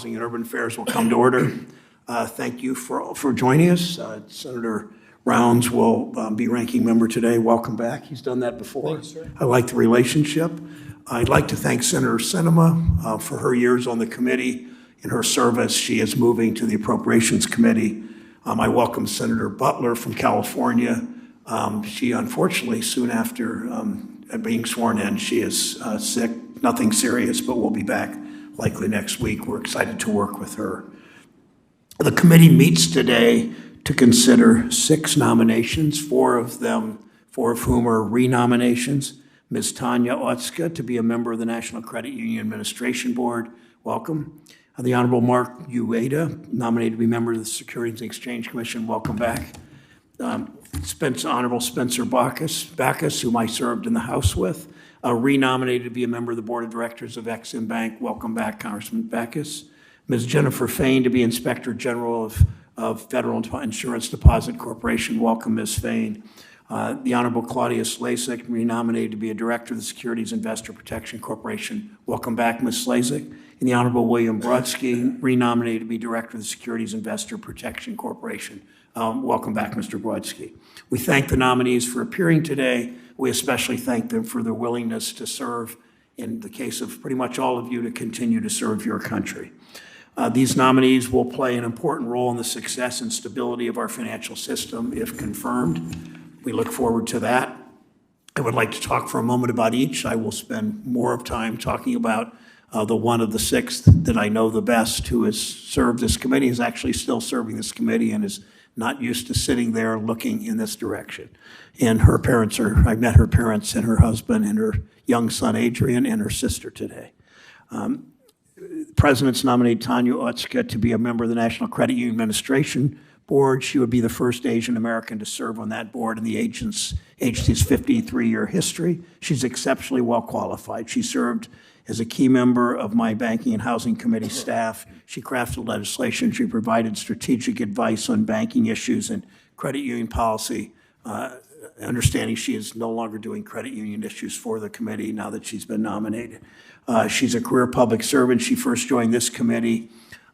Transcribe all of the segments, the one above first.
and Urban Affairs will come to order. Thank you for joining us. Senator Rounds will be ranking member today. Welcome back. He's done that before. Thanks, sir. I like the relationship. I'd like to thank Senator Sinema for her years on the committee. In her service, she is moving to the Appropriations Committee. I welcome Senator Butler from California. She unfortunately, soon after being sworn in, she is sick. Nothing serious, but we'll be back likely next week. We're excited to work with her. The committee meets today to consider 6 nominations, 4 of whom are renominations. Ms. Tanya Otsuka to be a member of the National Credit Union Administration Board. Welcome. The Honorable Mark Uyeda, nominated to be member of the Securities and Exchange Commission. Welcome back. Honorable Spencer Bachus, whom I served in the House with, renominated to be a member of the Board of Directors of Ex-Im Bank. Welcome back, Congressman Bachus. Ms. Jennifer Fain to be Inspector General of Federal Insurance Deposit Corporation. Welcome, Ms. Fain. The Honorable Claudia Slacik, renominated to be a Director of the Securities Investor Protection Corporation. Welcome back, Ms. Slacik. And the Honorable William Brodsky, renominated to be Director of the Securities Investor Protection Corporation. Welcome back, Mr. Brodsky. We thank the nominees for appearing today. We especially thank them for their willingness to serve, in the case of pretty much all of you, to continue to serve your country. These nominees will play an important role in the success and stability of our financial system if confirmed. We look forward to that. I would like to talk for a moment about each. I will spend more of time talking about the one of the 6 that I know the best, who has served this committee, is actually still serving this committee and is not used to sitting there looking in this direction. And her parents I met her parents and her husband and her young son, Adrian, and her sister today. The President's nominated Tanya Otsuka to be a member of the National Credit Union Administration Board. She would be the first Asian American to serve on that board in the agency's 53-year history. She's exceptionally well qualified. She served as a key member of my Banking and Housing Committee staff. She crafted legislation. She provided strategic advice on banking issues and credit union policy. Understanding she is no longer doing credit union issues for the committee now that she's been nominated. She's a career public servant. She first joined this committee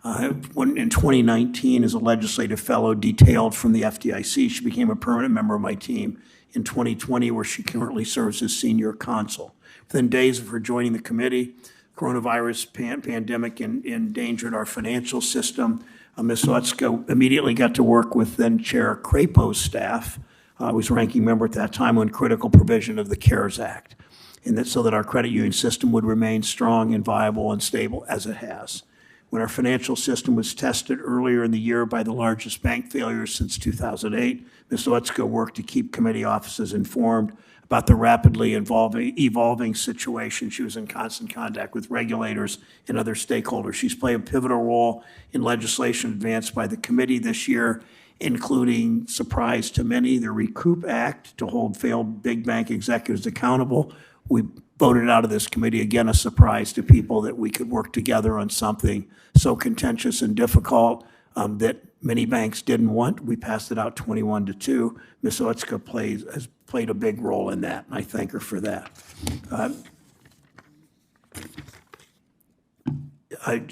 in 2019 as a legislative fellow detailed from the FDIC. She became a permanent member of my team in 2020, where she currently serves as senior counsel. Within days of her joining the committee, coronavirus pandemic endangered our financial system. Ms. Otsuka immediately got to work with then Chair Crapo's staff. I was ranking member at that time on critical provision of the CARES Act, and that so that our credit union system would remain strong and viable and stable as it has. When our financial system was tested earlier in the year by the largest bank failures since 2008, Ms. Otsuka worked to keep committee offices informed about the rapidly evolving situation. She was in constant contact with regulators and other stakeholders. She's played a pivotal role in legislation advanced by the committee this year, including, surprise to many, the Recoup Act to hold failed big bank executives accountable. We voted out of this committee, again, a surprise to people, that we could work together on something so contentious and difficult that many banks didn't want. We passed it out 21-2. Ms. Otsuka has played a big role in that, and I thank her for that.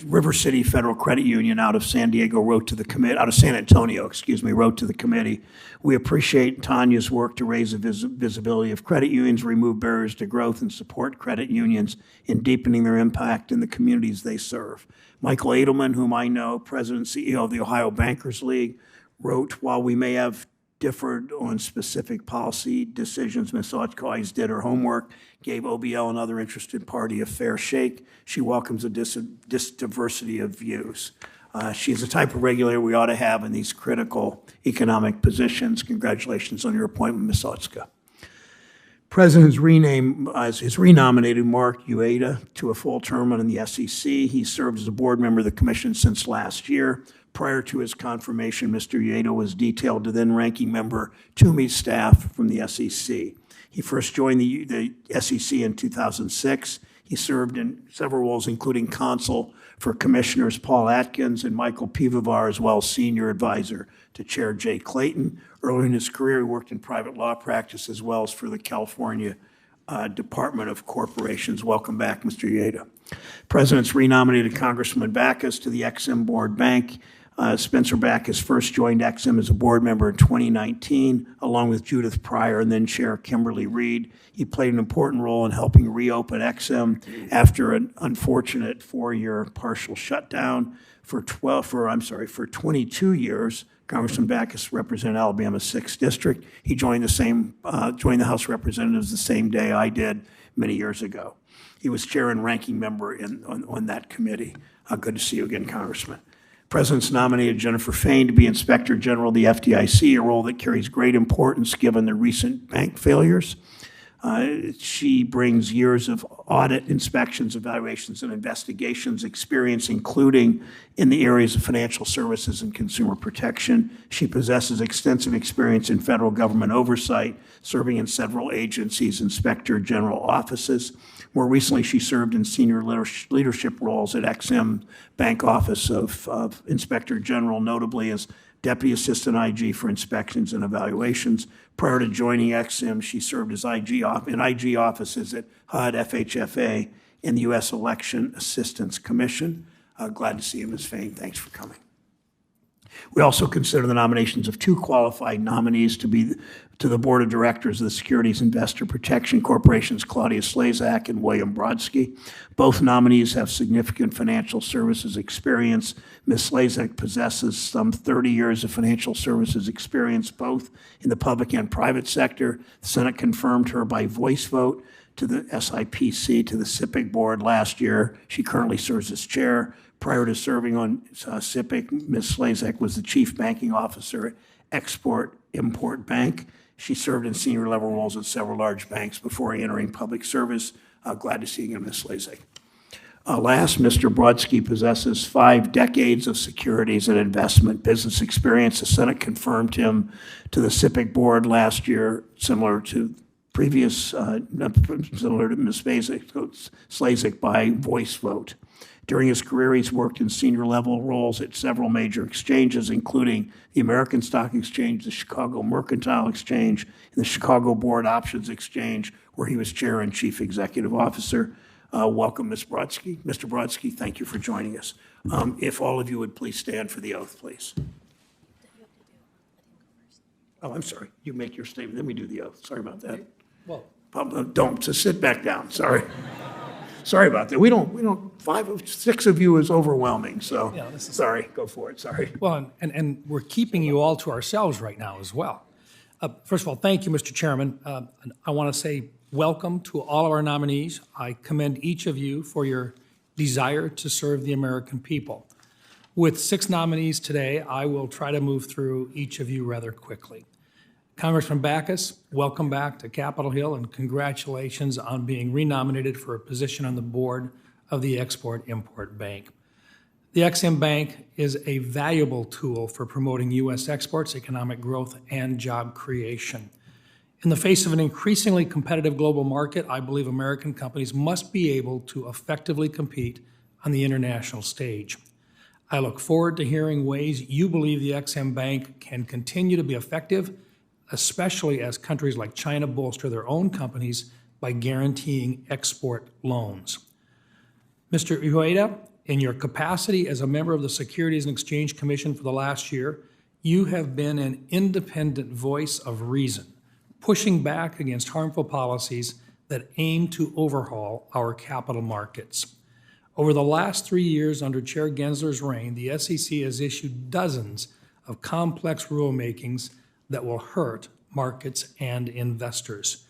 River City Federal Credit Union out of San Antonio wrote to the committee. We appreciate Tanya's work to raise the visibility of credit unions, remove barriers to growth, and support credit unions in deepening their impact in the communities they serve. Michael Edelman, whom I know, President and CEO of the Ohio Bankers League, wrote, while we may have differed on specific policy decisions, Ms. Otsuka always did her homework, gave OBL and other interested party a fair shake. She welcomes this diversity of views. She's the type of regulator we ought to have in these critical economic positions. Congratulations on your appointment, Ms. Otsuka. President has renominated Mark Uyeda to a full term on the SEC. He served as a board member of the commission since last year. Prior to his confirmation, Mr. Uyeda was detailed to then-ranking member Toomey's staff from the SEC. He first joined the SEC in 2006. He served in several roles, including counsel for Commissioners Paul Atkins and Michael Pivovar, as well as senior advisor to Chair Jay Clayton. Early in his career, he worked in private law practice as well as for the California Department of Corporations. Welcome back, Mr. Uyeda. President's renominated Congressman Bachus to the Ex-Im Board Bank. Spencer Bachus first joined Ex-Im as a board member in 2019, along with Judith Pryor and then Chair Kimberly Reed. He played an important role in helping reopen Ex-Im after an unfortunate 4-year partial shutdown. For 22 years, Congressman Bachus represented Alabama's 6th District. He joined the House of Representatives the same day I did many years ago. He was chair and ranking member on that committee. Good to see you again, Congressman. President's nominated Jennifer Fain to be Inspector General of the FDIC, a role that carries great importance given the recent bank failures. She brings years of audit, inspections, evaluations, and investigations experience, including in the areas of financial services and consumer protection. She possesses extensive experience in federal government oversight, serving in several agencies' inspector general offices. More recently, she served in senior leadership roles at Ex-Im Bank Office of Inspector General, notably as Deputy Assistant IG for Inspections and Evaluations. Prior to joining Ex-Im, she served as in IG offices at HUD, FHFA, and the U.S. Election Assistance Commission. Glad to see you, Ms. Fain. Thanks for coming. We also consider the nominations of 2 qualified nominees to the Board of Directors of the Securities Investor Protection Corporation's Claudia Slacik and William Brodsky. Both nominees have significant financial services experience. Ms. Slacik possesses some 30 years of financial services experience, both in the public and private sector. The Senate confirmed her by voice vote to the SIPC, to the SIPC board last year. She currently serves as chair. Prior to serving on SIPC, Ms. Slacik was the chief banking officer at Export-Import Bank. She served in senior level roles at several large banks before entering public service. Glad to see you again, Ms. Slacik. Last, Mr. Brodsky possesses 5 decades of securities and investment business experience. The Senate confirmed him to the SIPC board last year, similar to Ms. Slacik by voice vote. During his career, he's worked in senior level roles at several major exchanges, including the American Stock Exchange, the Chicago Mercantile Exchange, and the Chicago Board Options Exchange, where he was chair and chief executive officer. Welcome, Ms. Brodsky. Mr. Brodsky, thank you for joining us. If all of you would please stand for the oath, please. Oh, I'm sorry. You make your statement, then we do the oath. Sorry about that. Well, don't, so sit back down. Sorry. Sorry about that. We don't, 6 of you is overwhelming, so Yeah, sorry, go for it, sorry. well, and we're keeping you all to ourselves right now as well. First of all, thank you, Mr. Chairman. And I want to say welcome to all of our nominees. I commend each of you for your desire to serve the American people. With 6 nominees today, I will try to move through each of you rather quickly. Congressman Bachus, welcome back to Capitol Hill, and congratulations on being renominated for a position on the board of the Export-Import Bank. The Ex-Im Bank is a valuable tool for promoting U.S. exports, economic growth, and job creation. In the face of an increasingly competitive global market, I believe American companies must be able to effectively compete on the international stage. I look forward to hearing ways you believe the Ex-Im Bank can continue to be effective, especially as countries like China bolster their own companies by guaranteeing export loans. Mr. Uyeda, in your capacity as a member of the Securities and Exchange Commission for the last year, you have been an independent voice of reason, pushing back against harmful policies that aim to overhaul our capital markets. Over the last 3 years under Chair Gensler's reign, the SEC has issued dozens of complex rulemakings that will hurt markets and investors.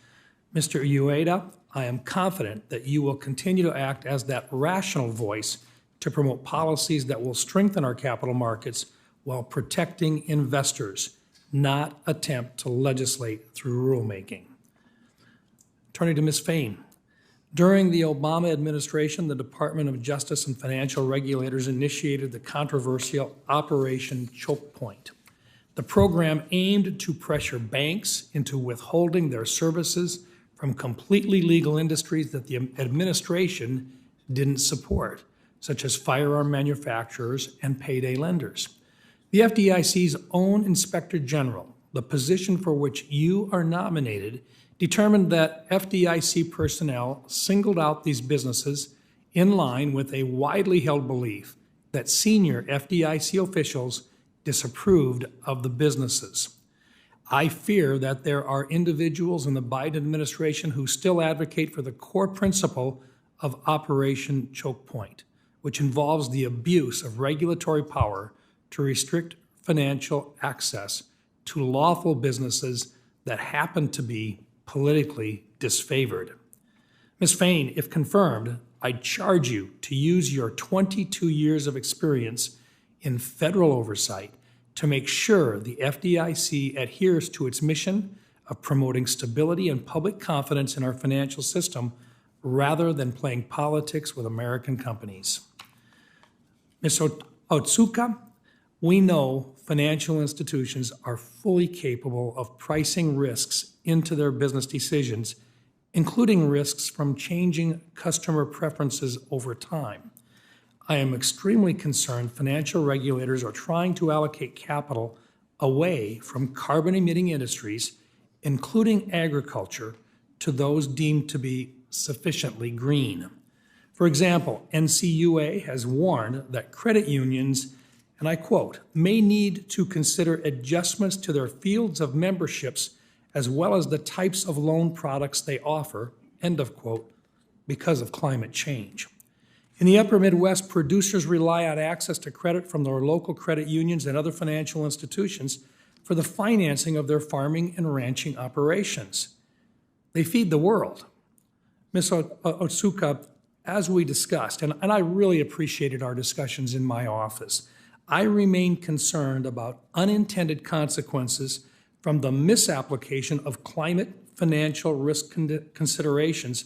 Mr. Uyeda, I am confident that you will continue to act as that rational voice to promote policies that will strengthen our capital markets while protecting investors, not attempt to legislate through rulemaking. Turning to Ms. Fain. During the Obama administration, the Department of Justice and financial regulators initiated the controversial Operation Choke Point. The program aimed to pressure banks into withholding their services from completely legal industries that the administration didn't support, such as firearm manufacturers and payday lenders. The FDIC's own Inspector General, the position for which you are nominated, determined that FDIC personnel singled out these businesses in line with a widely held belief that senior FDIC officials disapproved of the businesses. I fear that there are individuals in the Biden administration who still advocate for the core principle of Operation Choke Point, which involves the abuse of regulatory power to restrict financial access to lawful businesses that happen to be politically disfavored. Ms. Fain, if confirmed, I charge you to use your 22 years of experience in federal oversight to make sure the FDIC adheres to its mission of promoting stability and public confidence in our financial system rather than playing politics with American companies. Ms. Otsuka, we know financial institutions are fully capable of pricing risks into their business decisions, including risks from changing customer preferences over time. I am extremely concerned financial regulators are trying to allocate capital away from carbon-emitting industries, including agriculture, to those deemed to be sufficiently green. For example, NCUA has warned that credit unions, and I quote, may need to consider adjustments to their fields of memberships as well as the types of loan products they offer, end of quote, because of climate change. In the upper Midwest, producers rely on access to credit from their local credit unions and other financial institutions for the financing of their farming and ranching operations. They feed the world. Ms. Otsuka, as we discussed, and I really appreciated our discussions in my office, I remain concerned about unintended consequences from the misapplication of climate financial risk considerations,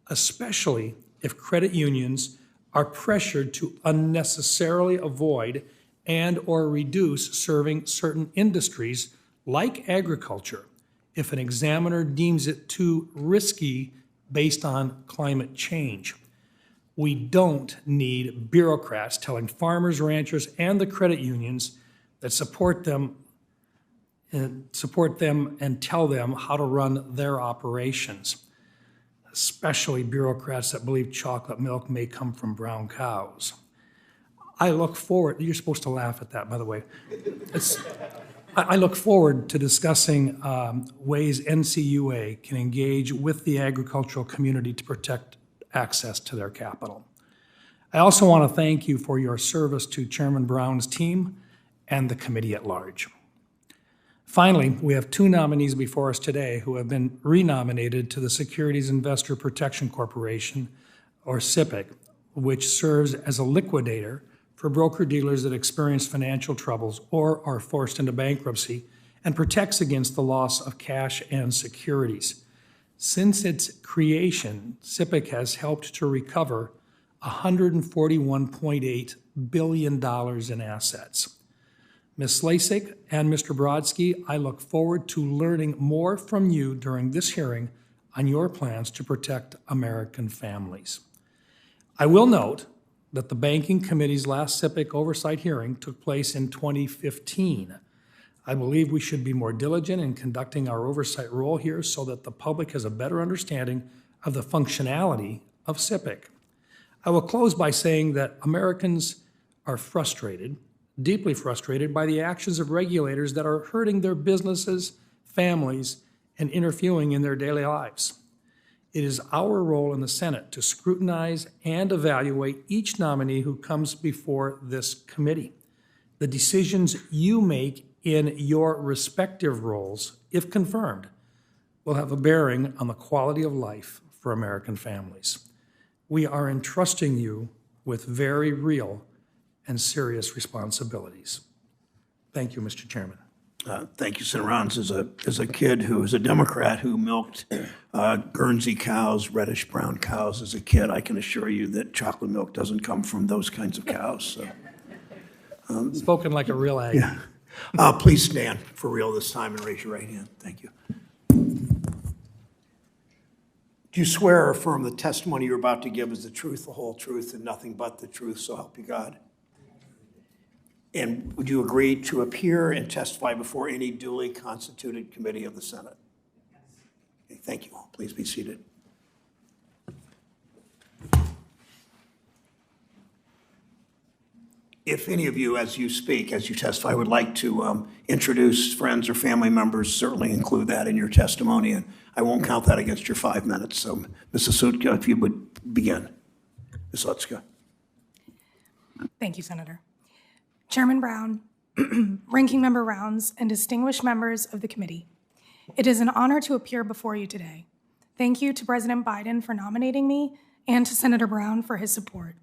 especially if credit unions are pressured to unnecessarily avoid and or reduce serving certain industries like agriculture if an examiner deems it too risky based on climate change. We don't need bureaucrats telling farmers, ranchers, and the credit unions that support them and tell them how to run their operations, especially bureaucrats that believe chocolate milk may come from brown cows. I look forward, you're supposed to laugh at that, by the way. I look forward to discussing ways NCUA can engage with the agricultural community to protect access to their capital. I also want to thank you for your service to Chairman Brown's team and the committee at large. Finally, we have two nominees before us today who have been renominated to the Securities Investor Protection Corporation, or SIPC, which serves as a liquidator for broker-dealers that experience financial troubles or are forced into bankruptcy and protects against the loss of cash and securities. Since its creation, SIPC has helped to recover $141.8 billion in assets. Ms. Slacik and Mr. Brodsky, I look forward to learning more from you during this hearing on your plans to protect American families. I will note that the Banking Committee's last SIPC oversight hearing took place in 2015. I believe we should be more diligent in conducting our oversight role here so that the public has a better understanding of the functionality of SIPC. I will close by saying that Americans are frustrated, deeply frustrated by the actions of regulators that are hurting their businesses, families, and interfering in their daily lives. It is our role in the Senate to scrutinize and evaluate each nominee who comes before this committee. The decisions you make in your respective roles, if confirmed, will have a bearing on the quality of life for American families. We are entrusting you with very real and serious responsibilities. Thank you, Mr. Chairman. Thank you, Senator Rounds. As a kid who was a Democrat who milked Guernsey cows, reddish brown cows as a kid, I can assure you that chocolate milk doesn't come from those kinds of cows. So. Spoken like a real ag. Yeah. Please stand for real this time and raise your right hand. Thank you. Do you swear or affirm the testimony you're about to give is the truth, the whole truth, and nothing but the truth, so help you God? And would you agree to appear and testify before any duly constituted committee of the Senate? Okay. Thank you all. Please be seated. If any of you, as you speak, as you testify, would like to introduce friends or family members, certainly include that in your testimony, and I won't count that against your 5 minutes. So, Ms. Otsuka, if you would begin. Ms. Otsuka. Thank you, Senator. Chairman Brown, Ranking Member Rounds, and distinguished members of the committee, it is an honor to appear before you today. Thank you to President Biden for nominating me and to Senator Brown for his support.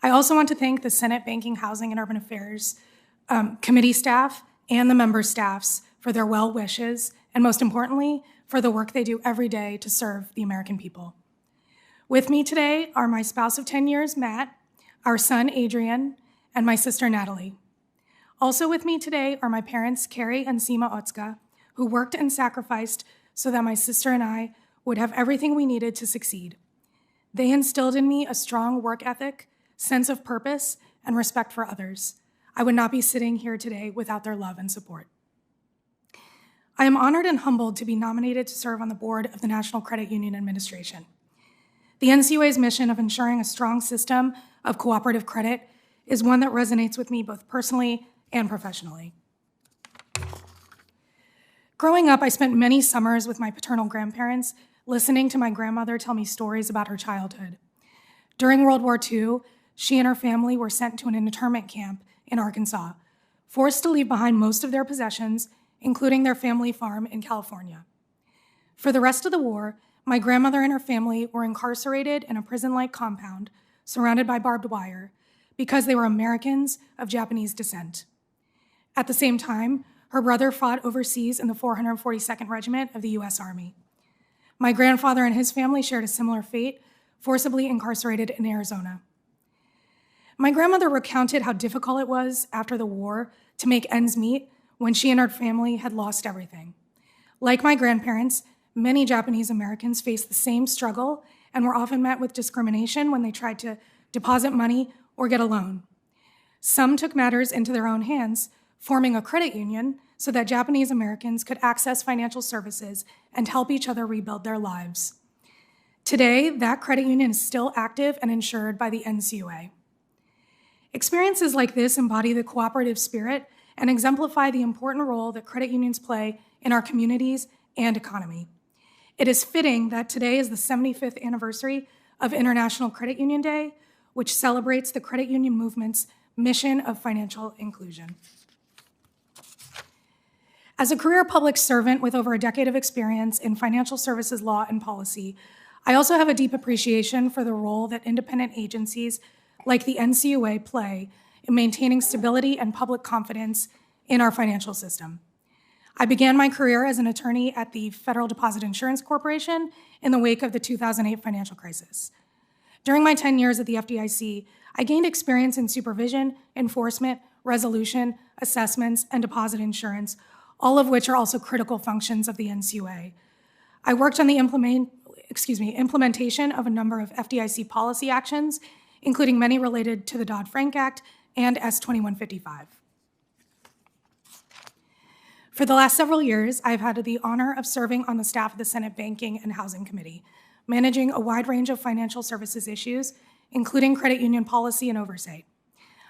I also want to thank the Senate Banking, Housing, and Urban Affairs committee staff and the member staffs for their well wishes, and most importantly, for the work they do every day to serve the American people. With me today are my spouse of 10 years, Matt, our son, Adrian, and my sister, Natalie. Also with me today are my parents, Carrie and Seema Otsuka, who worked and sacrificed so that my sister and I would have everything we needed to succeed. They instilled in me a strong work ethic, sense of purpose, and respect for others. I would not be sitting here today without their love and support. I am honored and humbled to be nominated to serve on the board of the National Credit Union Administration. The NCUA's mission of ensuring a strong system of cooperative credit is one that resonates with me both personally and professionally. Growing up, I spent many summers with my paternal grandparents, listening to my grandmother tell me stories about her childhood. During World War II, she and her family were sent to an internment camp in Arkansas, forced to leave behind most of their possessions, including their family farm in California. For the rest of the war, my grandmother and her family were incarcerated in a prison-like compound surrounded by barbed wire because they were Americans of Japanese descent. At the same time, her brother fought overseas in the 442nd Regiment of the U.S. Army. My grandfather and his family shared a similar fate, forcibly incarcerated in Arizona. My grandmother recounted how difficult it was after the war to make ends meet when she and her family had lost everything. Like my grandparents, many Japanese Americans faced the same struggle and were often met with discrimination when they tried to deposit money or get a loan. Some took matters into their own hands, forming a credit union so that Japanese Americans could access financial services and help each other rebuild their lives. Today, that credit union is still active and insured by the NCUA. Experiences like this embody the cooperative spirit and exemplify the important role that credit unions play in our communities and economy. It is fitting that today is the 75th anniversary of International Credit Union Day, which celebrates the credit union movement's mission of financial inclusion. As a career public servant with over a decade of experience in financial services law and policy, I also have a deep appreciation for the role that independent agencies like the NCUA play in maintaining stability and public confidence in our financial system. I began my career as an attorney at the Federal Deposit Insurance Corporation in the wake of the 2008 financial crisis. During my 10 years at the FDIC, I gained experience in supervision, enforcement, resolution, assessments, and deposit insurance, all of which are also critical functions of the NCUA. I worked on the implementation of a number of FDIC policy actions, including many related to the Dodd-Frank Act and S-2155. For the last several years, I've had the honor of serving on the staff of the Senate Banking and Housing Committee, managing a wide range of financial services issues, including credit union policy and oversight.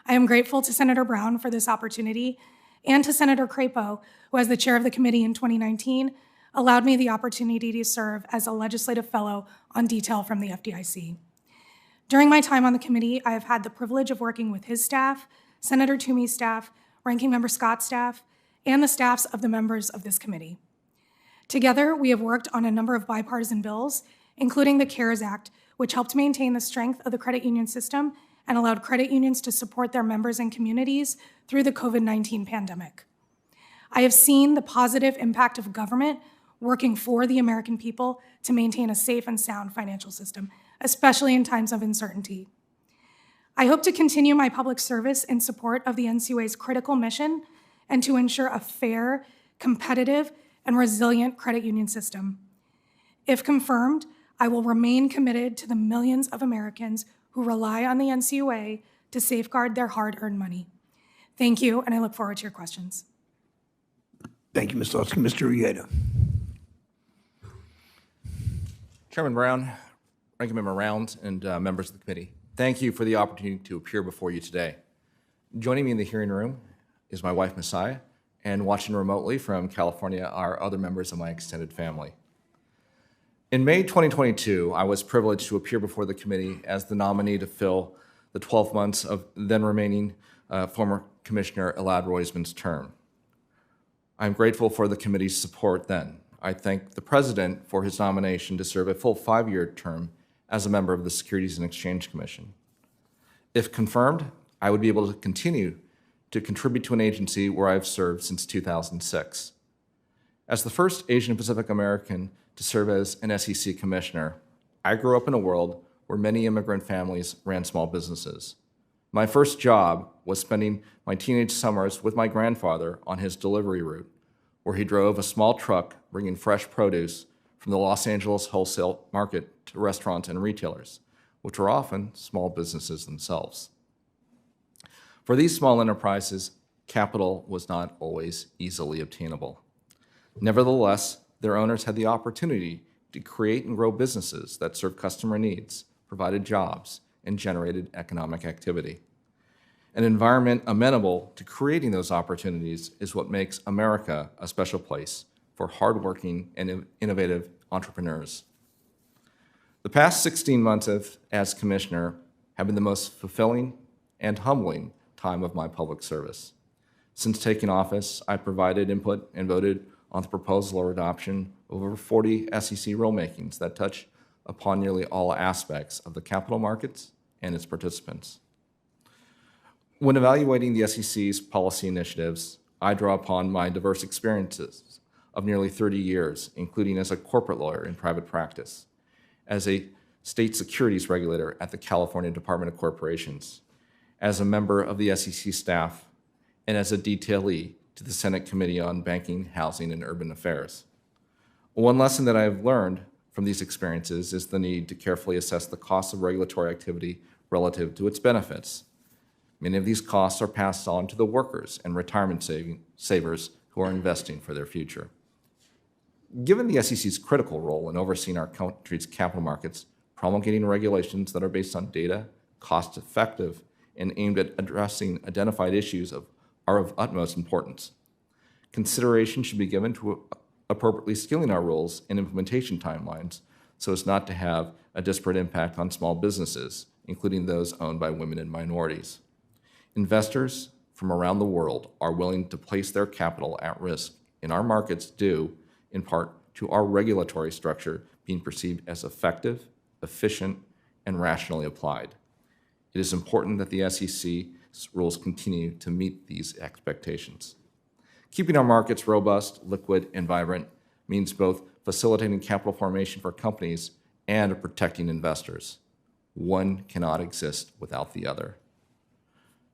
I am grateful to Senator Brown for this opportunity and to Senator Crapo, who as the chair of the committee in 2019, allowed me the opportunity to serve as a legislative fellow on detail from the FDIC. During my time on the committee, I have had the privilege of working with his staff, Senator Toomey's staff, Ranking Member Scott's staff, and the staffs of the members of this committee. Together, we have worked on a number of bipartisan bills, including the CARES Act, which helped maintain the strength of the credit union system and allowed credit unions to support their members and communities through the COVID-19 pandemic. I have seen the positive impact of government working for the American people to maintain a safe and sound financial system, especially in times of uncertainty. I hope to continue my public service in support of the NCUA's critical mission and to ensure a fair, competitive, and resilient credit union system. If confirmed, I will remain committed to the millions of Americans who rely on the NCUA to safeguard their hard-earned money. Thank you, and I look forward to your questions. Thank you, Ms. Otsuka. Mr. Uyeda. Chairman Brown, Ranking Member Round, and members of the committee, thank you for the opportunity to appear before you today. Joining me in the hearing room is my wife, Messiah, and watching remotely from California are other members of my extended family. In May 2022, I was privileged to appear before the committee as the nominee to fill the 12 months of then remaining former Commissioner Elad Roisman's term. I'm grateful for the committee's support then. I thank the President for his nomination to serve a full 5-year term as a member of the Securities and Exchange Commission. If confirmed, I would be able to continue to contribute to an agency where I've served since 2006. As the first Asian Pacific American to serve as an SEC commissioner, I grew up in a world where many immigrant families ran small businesses. My first job was spending my teenage summers with my grandfather on his delivery route, where he drove a small truck bringing fresh produce from the Los Angeles wholesale market to restaurants and retailers, which were often small businesses themselves. For these small enterprises, capital was not always easily obtainable. Nevertheless, their owners had the opportunity to create and grow businesses that served customer needs, provided jobs, and generated economic activity. An environment amenable to creating those opportunities is what makes America a special place for hardworking and innovative entrepreneurs. The past 16 months as commissioner have been the most fulfilling and humbling time of my public service. Since taking office, I provided input and voted on the proposal or adoption of over 40 SEC rulemakings that touch upon nearly all aspects of the capital markets and its participants. When evaluating the SEC's policy initiatives, I draw upon my diverse experiences of nearly 30 years, including as a corporate lawyer in private practice, as a state securities regulator at the California Department of Corporations, as a member of the SEC staff, and as a detailee to the Senate Committee on Banking, Housing, and Urban Affairs. One lesson that I have learned from these experiences is the need to carefully assess the cost of regulatory activity relative to its benefits. Many of these costs are passed on to the workers and retirement savers who are investing for their future. Given the SEC's critical role in overseeing our country's capital markets, promulgating regulations that are based on data, cost-effective, and aimed at addressing identified issues are of utmost importance. Consideration should be given to appropriately scaling our rules and implementation timelines so as not to have a disparate impact on small businesses, including those owned by women and minorities. Investors from around the world are willing to place their capital at risk in our markets due, in part, to our regulatory structure being perceived as effective, efficient, and rationally applied. It is important that the SEC's rules continue to meet these expectations. Keeping our markets robust, liquid, and vibrant means both facilitating capital formation for companies and protecting investors. One cannot exist without the other.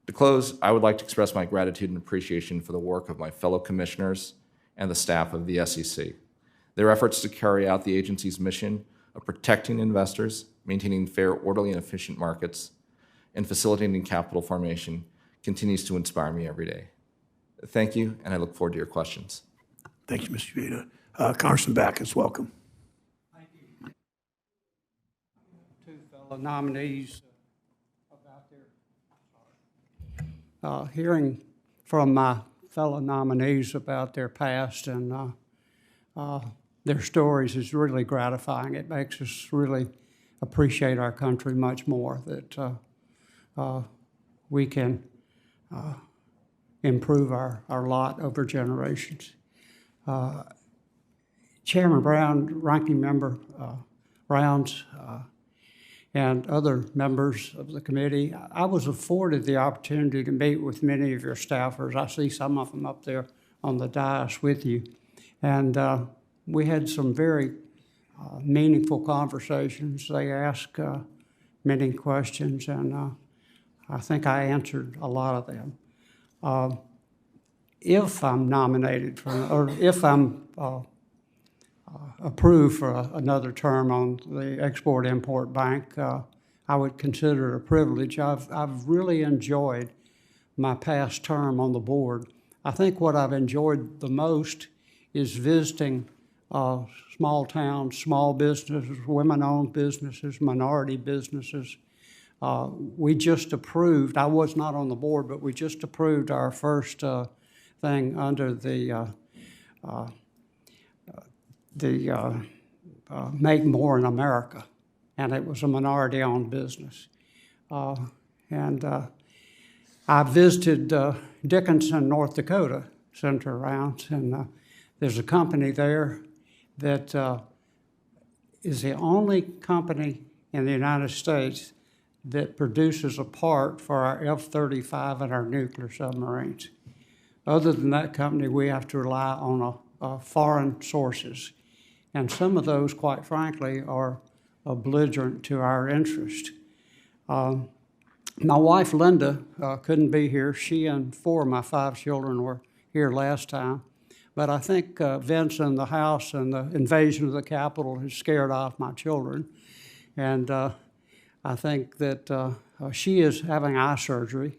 To close, I would like to express my gratitude and appreciation for the work of my fellow commissioners and the staff of the SEC. Their efforts to carry out the agency's mission of protecting investors, maintaining fair, orderly, and efficient markets, and facilitating capital formation continues to inspire me every day. Thank you, and I look forward to your questions. Thank you, Mr. Uyeda. Congressman Bachus, welcome. Thank you. Two fellow nominees about their hearing from my fellow nominees about their past and their stories is really gratifying. It makes us really appreciate our country much more, that we can improve our lot over generations. Chairman Brown, Ranking Member Rounds, and other members of the committee, I was afforded the opportunity to meet with many of your staffers. I see some of them up there on the dais with you. And we had some very meaningful conversations. They asked many questions, and I think I answered a lot of them. If I'm nominated for, or if I'm approved for another term on the Export-Import Bank, I would consider it a privilege. I've really enjoyed my past term on the board. I think what I've enjoyed the most is visiting small towns, small businesses, women-owned businesses, minority businesses. We just approved, I was not on the board, but we just approved our first thing under the Make More in America, and it was a minority-owned business. I visited Dickinson, North Dakota, Senator Rounds, and there's a company there that is the only company in the United States that produces a part for our F-35 and our nuclear submarines. Other than that company, we have to rely on foreign sources. And some of those, quite frankly, are belligerent to our interest. My wife, Linda, couldn't be here. She and 4 of my 5 children were here last time. But I think Vince and the House and the invasion of the Capitol has scared off my children. And I think that she is having eye surgery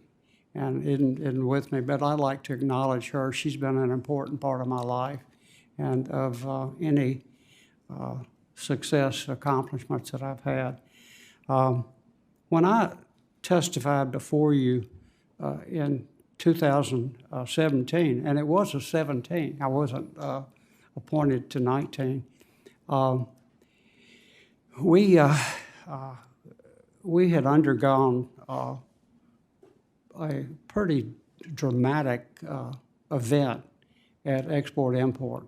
and isn't with me, but I'd like to acknowledge her. She's been an important part of my life and of any success accomplishments that I've had. When I testified before you in 2017, and it was a 17, I wasn't appointed to 19, we had undergone a pretty dramatic event at Export-Import.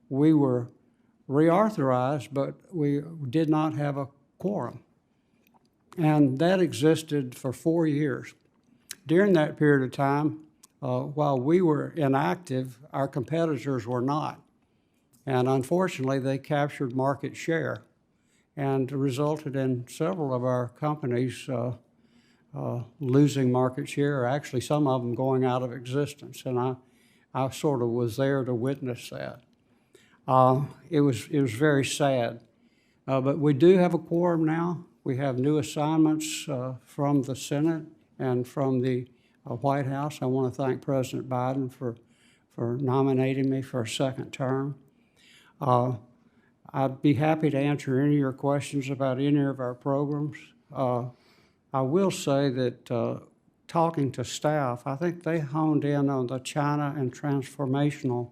We were reauthorized, but we did not have a quorum. And that existed for 4 years. During that period of time, while we were inactive, our competitors were not. And unfortunately, they captured market share and resulted in several of our companies losing market share, or actually some of them going out of existence. And I sort of was there to witness that. It was very sad. But we do have a quorum now. We have new assignments from the Senate and from the White House. I want to thank President Biden for nominating me for a second term. I'd be happy to answer any of your questions about any of our programs. I will say that talking to staff, I think they honed in on the China and Transformational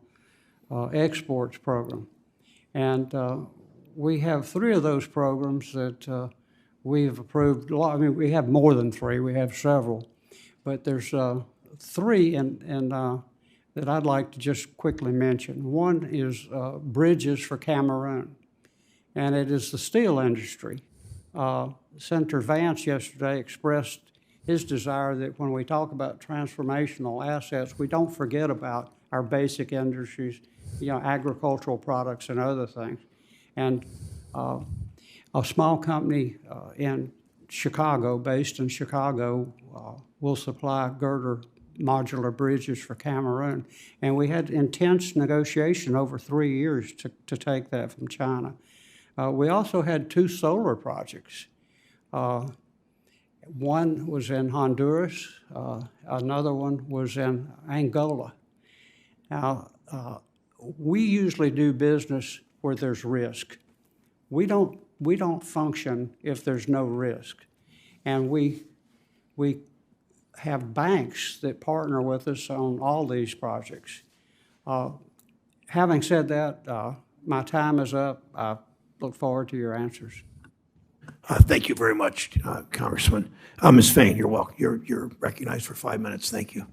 Exports program. And we have 3 of those programs that we've approved. I mean, we have more than 3, we have several. But there's 3 that I'd like to just quickly mention. One is bridges for Cameroon, and it is the steel industry. Senator Vance yesterday expressed his desire that when we talk about transformational assets, we don't forget about our basic industries, agricultural products and other things. And a small company in Chicago, based in Chicago, will supply girder modular bridges for Cameroon. And we had intense negotiation over 3 years to take that from China. We also had 2 solar projects. One was in Honduras, another one was in Angola. Now, we usually do business where there's risk. We don't function if there's no risk. And we have banks that partner with us on all these projects. Having said that, my time is up. I look forward to your answers. Thank you very much, Congressman. Ms. Fain, you're welcome. You're recognized for 5 minutes. Thank you.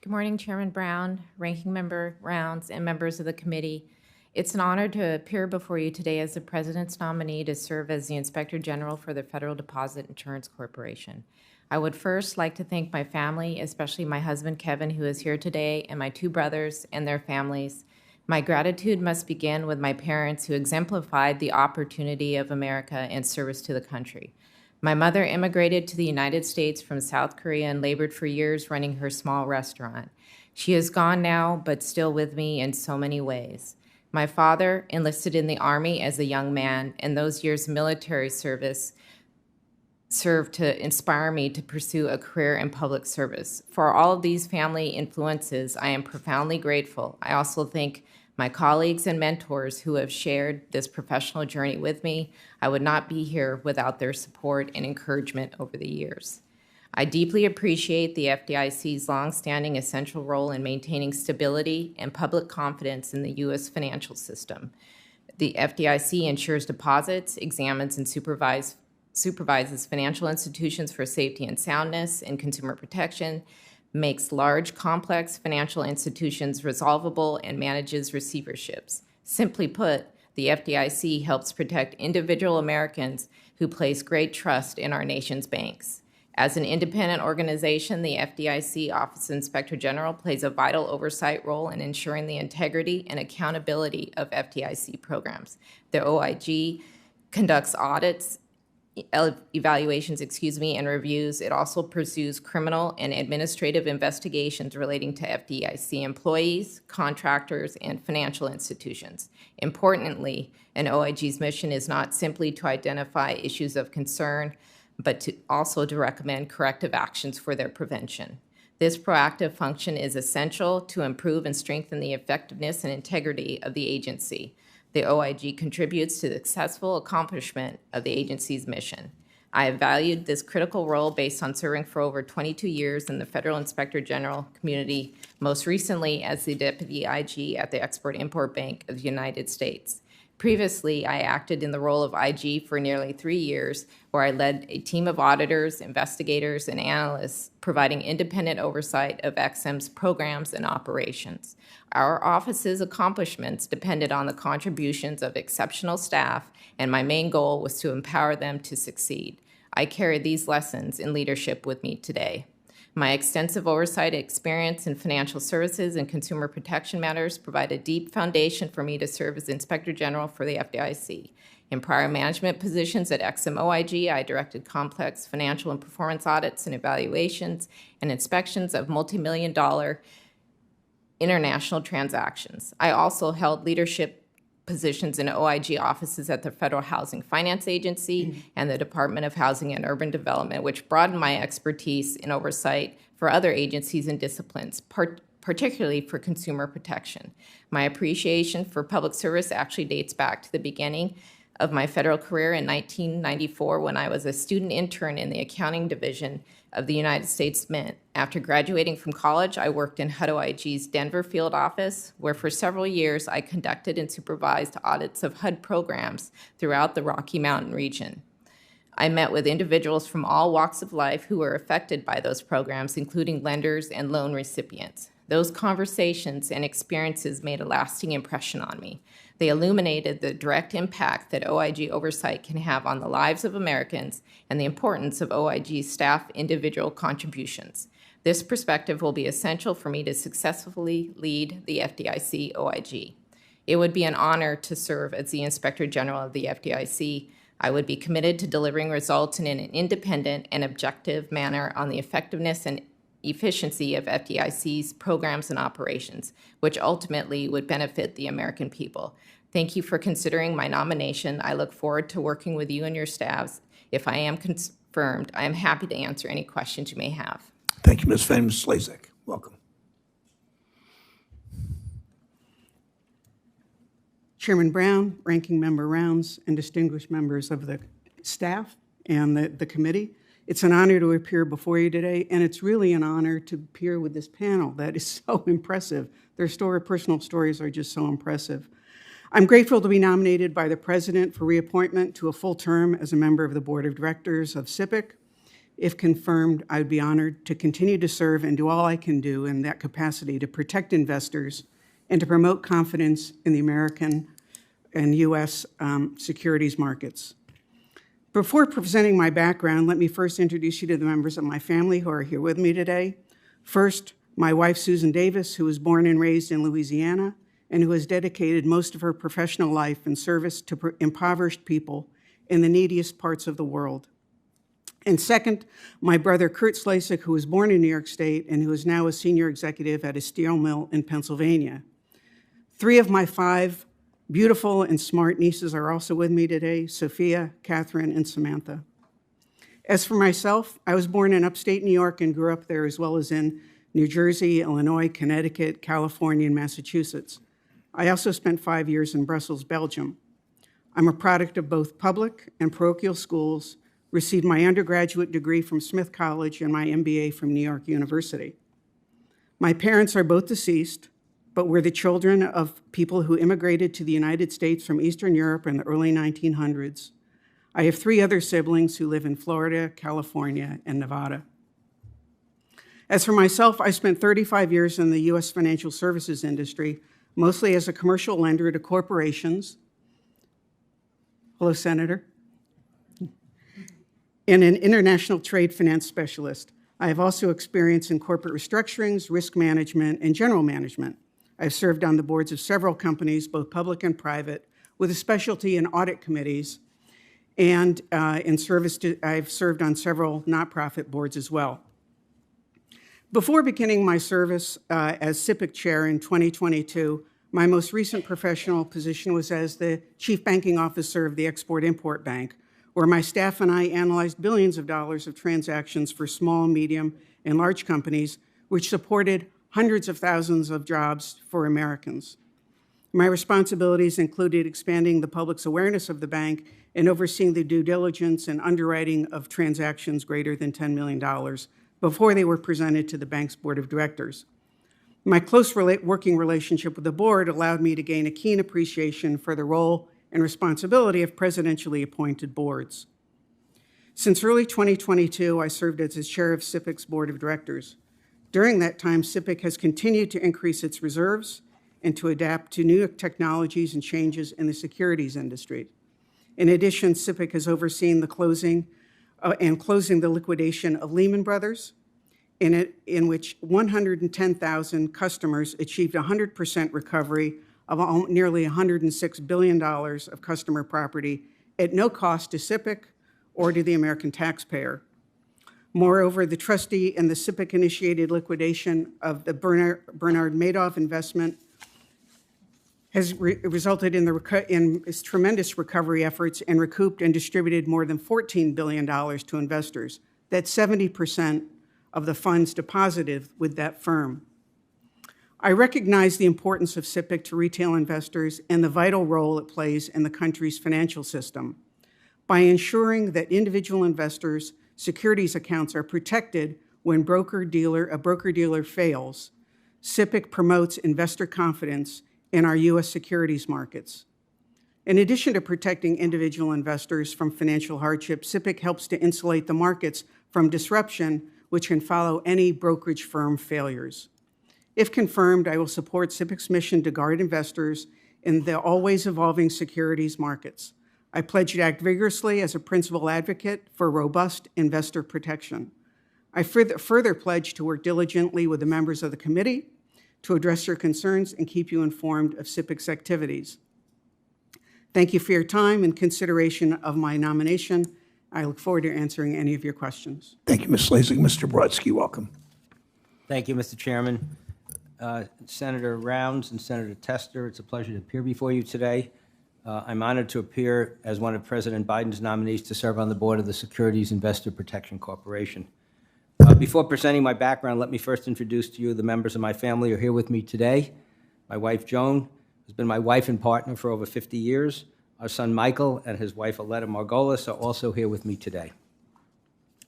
Good morning, Chairman Brown, Ranking Member Rounds, and members of the committee. It's an honor to appear before you today as the President's nominee to serve as the Inspector General for the Federal Deposit Insurance Corporation. I would first like to thank my family, especially my husband, Kevin, who is here today, and my 2 brothers and their families. My gratitude must begin with my parents who exemplified the opportunity of America and service to the country. My mother immigrated to the United States from South Korea and labored for years running her small restaurant. She is gone now, but still with me in so many ways. My father enlisted in the Army as a young man, and those years of military service served to inspire me to pursue a career in public service. For all of these family influences, I am profoundly grateful. I also thank my colleagues and mentors who have shared this professional journey with me. I would not be here without their support and encouragement over the years. I deeply appreciate the FDIC's longstanding essential role in maintaining stability and public confidence in the U.S. financial system. The FDIC ensures deposits, examines and supervises financial institutions for safety and soundness and consumer protection, makes large, complex financial institutions resolvable, and manages receiverships. Simply put, the FDIC helps protect individual Americans who place great trust in our nation's banks. As an independent organization, the FDIC Office of Inspector General plays a vital oversight role in ensuring the integrity and accountability of FDIC programs. The OIG conducts audits, evaluations, and reviews. It also pursues criminal and administrative investigations relating to FDIC employees, contractors, and financial institutions. Importantly, an OIG's mission is not simply to identify issues of concern, but also to recommend corrective actions for their prevention. This proactive function is essential to improve and strengthen the effectiveness and integrity of the agency. The OIG contributes to the successful accomplishment of the agency's mission. I have valued this critical role based on serving for over 22 years in the Federal Inspector General community, most recently as the Deputy IG at the Export-Import Bank of the United States. Previously, I acted in the role of IG for nearly 3 years, where I led a team of auditors, investigators, and analysts providing independent oversight of XM's programs and operations. Our office's accomplishments depended on the contributions of exceptional staff, and my main goal was to empower them to succeed. I carry these lessons in leadership with me today. My extensive oversight experience in financial services and consumer protection matters provide a deep foundation for me to serve as Inspector General for the FDIC. In prior management positions at XM OIG, I directed complex financial and performance audits and evaluations and inspections of multi-million-dollar international transactions. I also held leadership positions in OIG offices at the Federal Housing Finance Agency and the Department of Housing and Urban Development, which broadened my expertise in oversight for other agencies and disciplines, particularly for consumer protection. My appreciation for public service actually dates back to the beginning of my federal career in 1994 when I was a student intern in the accounting division of the United States Mint. After graduating from college, I worked in HUD OIG's Denver field office, where for several years I conducted and supervised audits of HUD programs throughout the Rocky Mountain region. I met with individuals from all walks of life who were affected by those programs, including lenders and loan recipients. Those conversations and experiences made a lasting impression on me. They illuminated the direct impact that OIG oversight can have on the lives of Americans and the importance of OIG's staff individual contributions. This perspective will be essential for me to successfully lead the FDIC OIG. It would be an honor to serve as the Inspector General of the FDIC. I would be committed to delivering results in an independent and objective manner on the effectiveness and efficiency of FDIC's programs and operations, which ultimately would benefit the American people. Thank you for considering my nomination. I look forward to working with you and your staffs. If I am confirmed, I am happy to answer any questions you may have. Thank you, Ms. Fain. Ms. Slacik, welcome. Chairman Brown, Ranking Member Rounds, and distinguished members of the staff and the committee. It's an honor to appear before you today, and it's really an honor to appear with this panel that is so impressive. Their personal stories are just so impressive. I'm grateful to be nominated by the President for reappointment to a full term as a member of the Board of Directors of SIPC. If confirmed, I'd be honored to continue to serve and do all I can do in that capacity to protect investors and to promote confidence in the American and U.S. securities markets. Before presenting my background, let me first introduce you to the members of my family who are here with me today. First, my wife, Susan Davis, who was born and raised in Louisiana and who has dedicated most of her professional life in service to impoverished people in the neediest parts of the world. And second, my brother, Kurt Slacik, who was born in New York State and who is now a senior executive at a steel mill in Pennsylvania. 3 of my 5 beautiful and smart nieces are also with me today, Sophia, Catherine, and Samantha. As for myself, I was born in upstate New York and grew up there, as well as in New Jersey, Illinois, Connecticut, California, and Massachusetts. I also spent 5 years in Brussels, Belgium. I'm a product of both public and parochial schools, received my undergraduate degree from Smith College and my MBA from New York University. My parents are both deceased, but were the children of people who immigrated to the United States from Eastern Europe in the early 1900s. I have 3 other siblings who live in Florida, California, and Nevada. As for myself, I spent 35 years in the U.S. financial services industry, mostly as a commercial lender to corporations. Hello, Senator. And an international trade finance specialist. I have also experience in corporate restructurings, risk management, and general management. I've served on the boards of several companies, both public and private, with a specialty in audit committees, and I've served on several nonprofit boards as well. Before beginning my service as SIPC chair in 2022, my most recent professional position was as the chief banking officer of the Export-Import Bank, where my staff and I analyzed billions of dollars of transactions for small, medium, and large companies, which supported hundreds of thousands of jobs for Americans. My responsibilities included expanding the public's awareness of the bank and overseeing the due diligence and underwriting of transactions greater than $10 million before they were presented to the bank's board of directors. My close working relationship with the board allowed me to gain a keen appreciation for the role and responsibility of presidentially appointed boards. Since early 2022, I served as the chair of SIPC's board of directors. During that time, SIPC has continued to increase its reserves and to adapt to new technologies and changes in the securities industry. In addition, SIPC has overseen the closing the liquidation of Lehman Brothers, in which 110,000 customers achieved 100% recovery of nearly $106 billion of customer property at no cost to SIPC or to the American taxpayer. Moreover, the trustee in the SIPC-initiated liquidation of the Bernard Madoff investment has resulted in tremendous recovery efforts and recouped and distributed more than $14 billion to investors. That's 70% of the funds deposited with that firm. I recognize the importance of SIPC to retail investors and the vital role it plays in the country's financial system. By ensuring that individual investors' securities accounts are protected when a broker-dealer fails, SIPC promotes investor confidence in our U.S. securities markets. In addition to protecting individual investors from financial hardship, SIPC helps to insulate the markets from disruption, which can follow any brokerage firm failures. If confirmed, I will support SIPC's mission to guard investors in the always evolving securities markets. I pledge to act vigorously as a principal advocate for robust investor protection. I further pledge to work diligently with the members of the committee to address your concerns and keep you informed of SIPC's activities. Thank you for your time and consideration of my nomination. I look forward to answering any of your questions. Thank you, Ms. Slacik. Mr. Brodsky, welcome. Thank you, Mr. Chairman. Senator Rounds and Senator Tester, it's a pleasure to appear before you today. I'm honored to appear as one of President Biden's nominees to serve on the board of the Securities Investor Protection Corporation. Before presenting my background, let me first introduce to you the members of my family who are here with me today. My wife, Joan, has been my wife and partner for over 50 years. Our son, Michael, and his wife, Aletta Margolis, are also here with me today.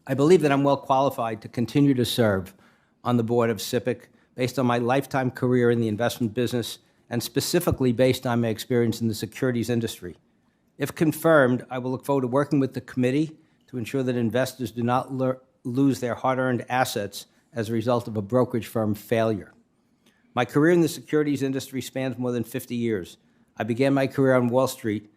I believe that I'm well qualified to continue to serve on the board of SIPC based on my lifetime career in the investment business and specifically based on my experience in the securities industry. If confirmed, I will look forward to working with the committee to ensure that investors do not lose their hard-earned assets as a result of a brokerage firm failure. My career in the securities industry spans more than 50 years. I began my career on Wall Street,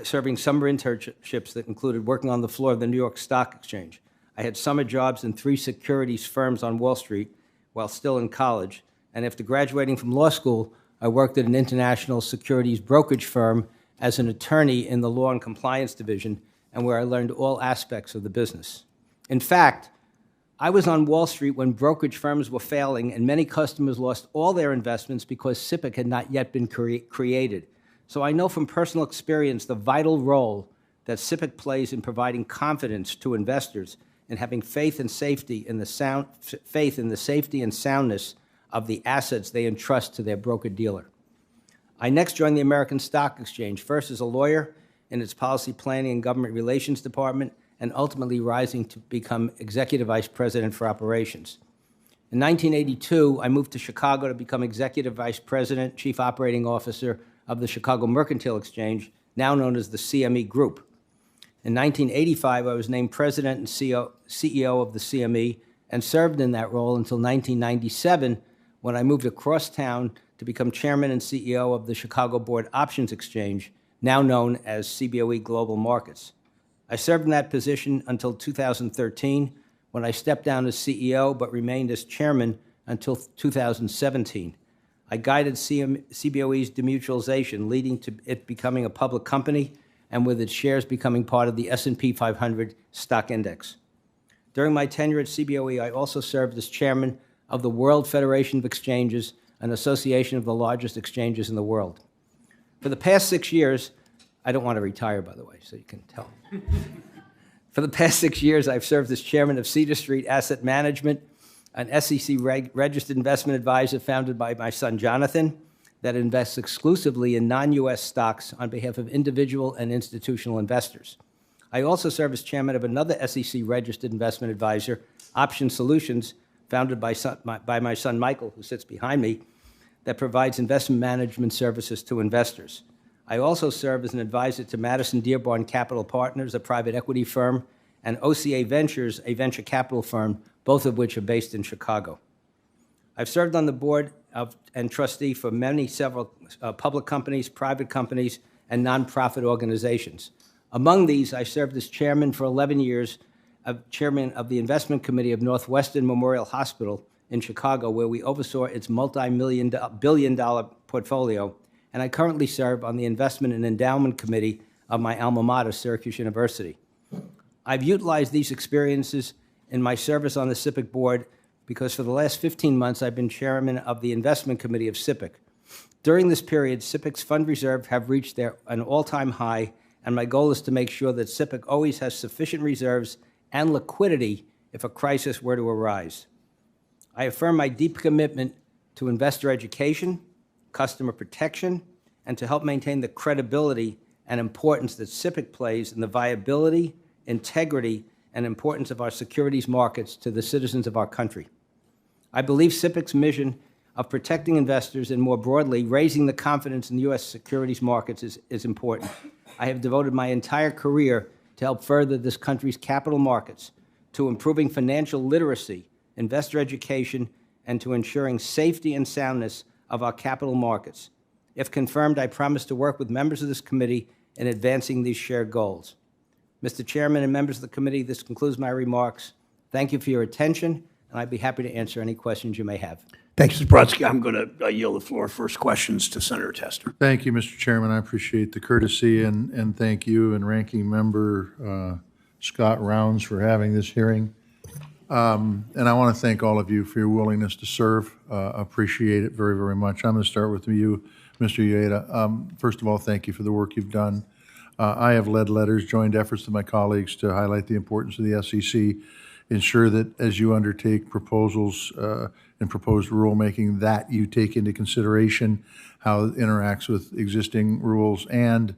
serving summer internships that included working on the floor of the New York Stock Exchange. I had summer jobs in 3 securities firms on Wall Street while still in college, and after graduating from law school, I worked at an international securities brokerage firm as an attorney in the Law and Compliance Division, and where I learned all aspects of the business. In fact, I was on Wall Street when brokerage firms were failing and many customers lost all their investments because SIPC had not yet been created. So I know from personal experience the vital role that SIPC plays in providing confidence to investors and having faith and safety in the safety and soundness of the assets they entrust to their broker-dealer. I next joined the American Stock Exchange, first as a lawyer in its Policy Planning and Government Relations Department, and ultimately rising to become Executive Vice President for Operations. In 1982, I moved to Chicago to become Executive Vice President, Chief Operating Officer of the Chicago Mercantile Exchange, now known as the CME Group. In 1985, I was named President and CEO of the CME and served in that role until 1997, when I moved across town to become Chairman and CEO of the Chicago Board Options Exchange, now known as CBOE Global Markets. I served in that position until 2013, when I stepped down as CEO but remained as Chairman until 2017. I guided CBOE's demutualization, leading to it becoming a public company and with its shares becoming part of the S&P 500 stock index. During my tenure at CBOE, I also served as Chairman of the World Federation of Exchanges, an association of the largest exchanges in the world. For the past 6 years, I don't want to retire, by the way, so you can tell. For the past 6 years, I've served as chairman of Cedar Street Asset Management, an SEC-registered investment advisor founded by my son, Jonathan, that invests exclusively in non-U.S. stocks on behalf of individual and institutional investors. I also serve as chairman of another SEC-registered investment advisor, Option Solutions, founded by my son, Michael, who sits behind me, that provides investment management services to investors. I also serve as an advisor to Madison Dearborn Capital Partners, a private equity firm, and OCA Ventures, a venture capital firm, both of which are based in Chicago. I've served on the board and trustee for several public companies, private companies, and nonprofit organizations. Among these, I served as chairman for 11 years, chairman of the investment committee of Northwestern Memorial Hospital in Chicago, where we oversaw its multi-billion-dollar portfolio, and I currently serve on the investment and endowment committee of my alma mater, Syracuse University. I've utilized these experiences in my service on the SIPC board because for the last 15 months, I've been chairman of the investment committee of SIPC. During this period, SIPC's fund reserve have reached an all-time high, and my goal is to make sure that SIPC always has sufficient reserves and liquidity if a crisis were to arise. I affirm my deep commitment to investor education, customer protection, and to help maintain the credibility and importance that SIPC plays in the viability, integrity, and importance of our securities markets to the citizens of our country. I believe SIPC's mission of protecting investors and, more broadly, raising the confidence in the U.S. securities markets is important. I have devoted my entire career to help further this country's capital markets, to improving financial literacy, investor education, and to ensuring safety and soundness of our capital markets. If confirmed, I promise to work with members of this committee in advancing these shared goals. Mr. Chairman and members of the committee, this concludes my remarks. Thank you for your attention, and I'd be happy to answer any questions you may have. Thanks, Mr. Brodsky. I'm going to yield the floor. First questions to Senator Tester. Thank you, Mr. Chairman. I appreciate the courtesy, and thank you and Ranking Member Scott Rounds for having this hearing. And I want to thank all of you for your willingness to serve. Appreciate it very, very much. I'm going to start with you, Mr. Uyeda. First of all, thank you for the work you've done. I have led letters, joined efforts with my colleagues to highlight the importance of the SEC, ensure that as you undertake proposals and proposed rulemaking, that you take into consideration how it interacts with existing rules and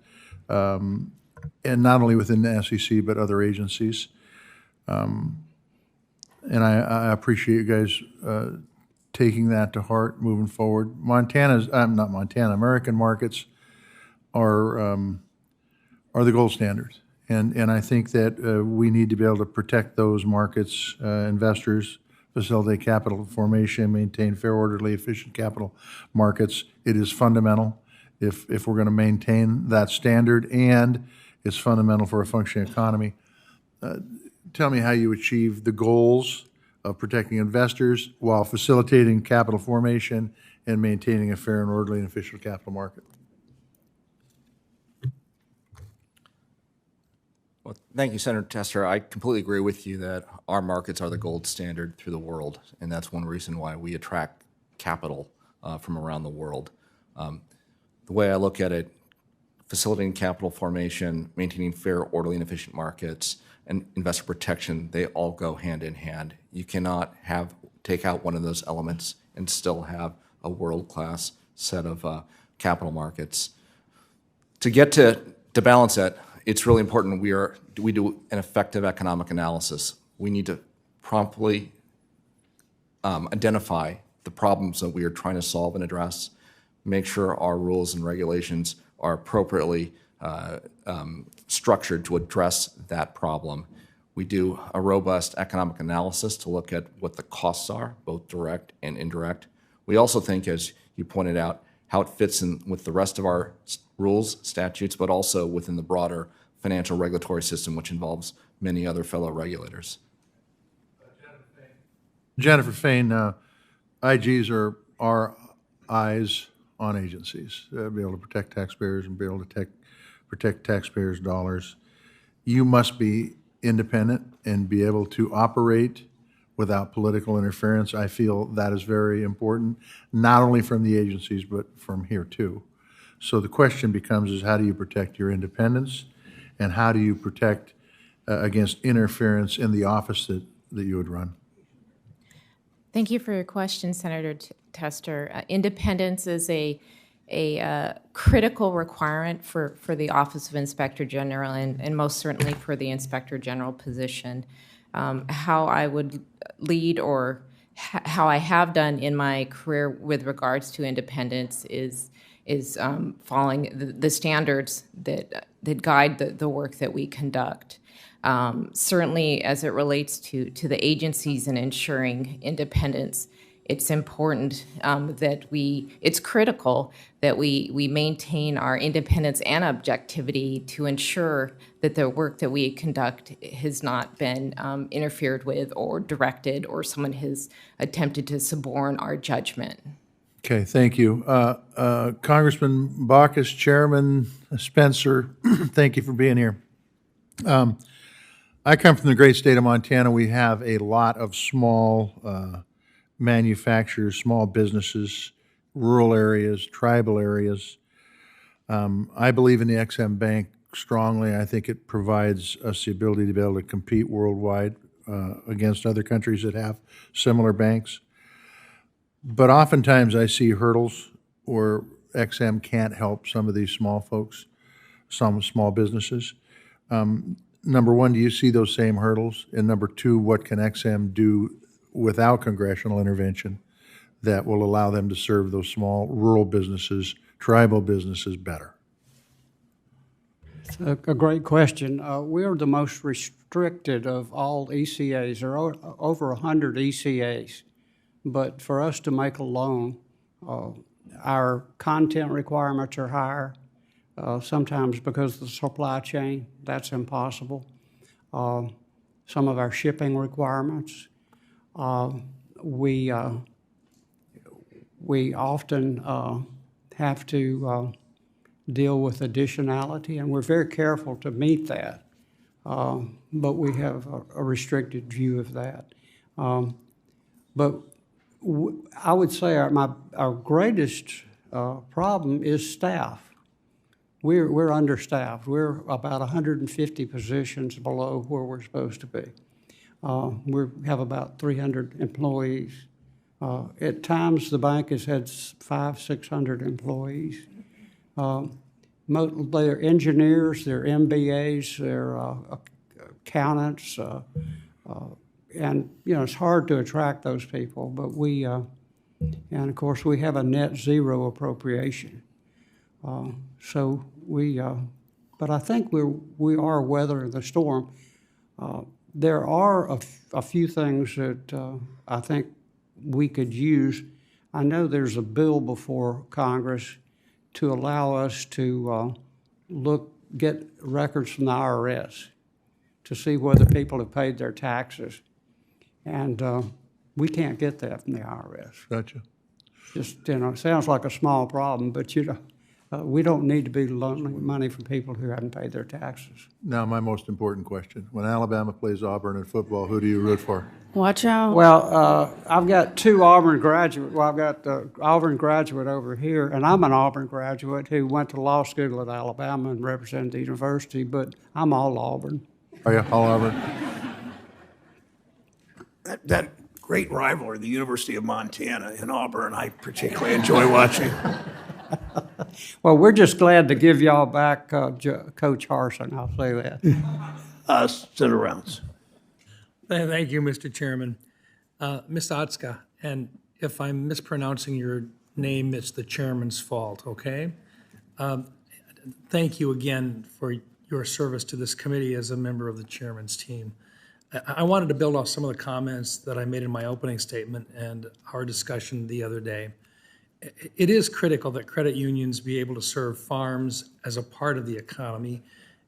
not only within the SEC, but other agencies. And I appreciate you guys taking that to heart moving forward. American markets are the gold standards. And I think that we need to be able to protect those markets, investors, facilitate capital formation, maintain fair, orderly, efficient capital markets. It is fundamental if we're going to maintain that standard, and it's fundamental for a functioning economy. Tell me how you achieve the goals of protecting investors while facilitating capital formation and maintaining a fair and orderly and efficient capital market. Well, thank you, Senator Tester. I completely agree with you that our markets are the gold standard through the world, and that's one reason why we attract capital from around the world. The way I look at it, facilitating capital formation, maintaining fair, orderly, and efficient markets, and investor protection, they all go hand in hand. You cannot take out one of those elements and still have a world-class set of capital markets. To get to balance that, it's really important we do an effective economic analysis. We need to promptly identify the problems that we are trying to solve and address, make sure our rules and regulations are appropriately structured to address that problem. We do a robust economic analysis to look at what the costs are, both direct and indirect. We also think, as you pointed out, how it fits in with the rest of our rules, statutes, but also within the broader financial regulatory system, which involves many other fellow regulators. Jennifer Fain, IGs are our eyes on agencies, be able to protect taxpayers and be able to protect taxpayers' dollars. You must be independent and be able to operate without political interference. I feel that is very important, not only from the agencies, but from here too. So the question becomes is how do you protect your independence and how do you protect against interference in the office that you would run? Thank you for your question, Senator Tester. Independence is a critical requirement for the Office of Inspector General and most certainly for the Inspector General position. How I would lead or how I have done in my career with regards to independence is following the standards that guide the work that we conduct. Certainly, as it relates to the agencies and ensuring independence, it's important it's critical that we maintain our independence and objectivity to ensure that the work that we conduct has not been interfered with or directed or someone has attempted to suborn our judgment. Okay, thank you. Congressman Bachus, Chairman Spencer, thank you for being here. I come from the great state of Montana. We have a lot of small manufacturers, small businesses, rural areas, tribal areas. I believe in the XM Bank strongly. I think it provides us the ability to be able to compete worldwide against other countries that have similar banks. But oftentimes I see hurdles where XM can't help some of these small folks, some small businesses. Number one, do you see those same hurdles? And number two, what can XM do without congressional intervention that will allow them to serve those small rural businesses, tribal businesses better? It's a great question. We are the most restricted of all ECAs. There are over 100 ECAs. But for us to make a loan, our content requirements are higher. Sometimes because of the supply chain, that's impossible. Some of our shipping requirements. We often have to deal with additionality, and we're very careful to meet that. But we have a restricted view of that. But I would say our greatest problem is staff. We're understaffed. We're about 150 positions below where we're supposed to be. We have about 300 employees. At times, the bank has had 500-600 employees. They're engineers, they're MBAs, they're accountants, and it's hard to attract those people. But and of course, we have a net zero appropriation. But I think we are weathering the storm. There are a few things that I think we could use. I know there's a bill before Congress to allow us to get records from the IRS to see whether people have paid their taxes. And we can't get that from the IRS. Gotcha. Just, it sounds like a small problem, but we don't need to be loaning money from people who haven't paid their taxes. Now, my most important question. When Alabama plays Auburn in football, who do you root for? Watch out. Well, I've got two Auburn graduates. Well, I've got the Auburn graduate over here, and I'm an Auburn graduate who went to law school at Alabama and represented the university, but I'm all Auburn. Are you all Auburn? That great rivalry, the University of Montana and Auburn, I particularly enjoy watching. Well, we're just glad to give y'all back Coach Harson, I'll say that. Senator Rounds. Thank you, Mr. Chairman. Ms. Otsuka, and if I'm mispronouncing your name, it's the chairman's fault, okay? Thank you again for your service to this committee as a member of the chairman's team. I wanted to build off some of the comments that I made in my opening statement and our discussion the other day. It is critical that credit unions be able to serve farms as a part of the economy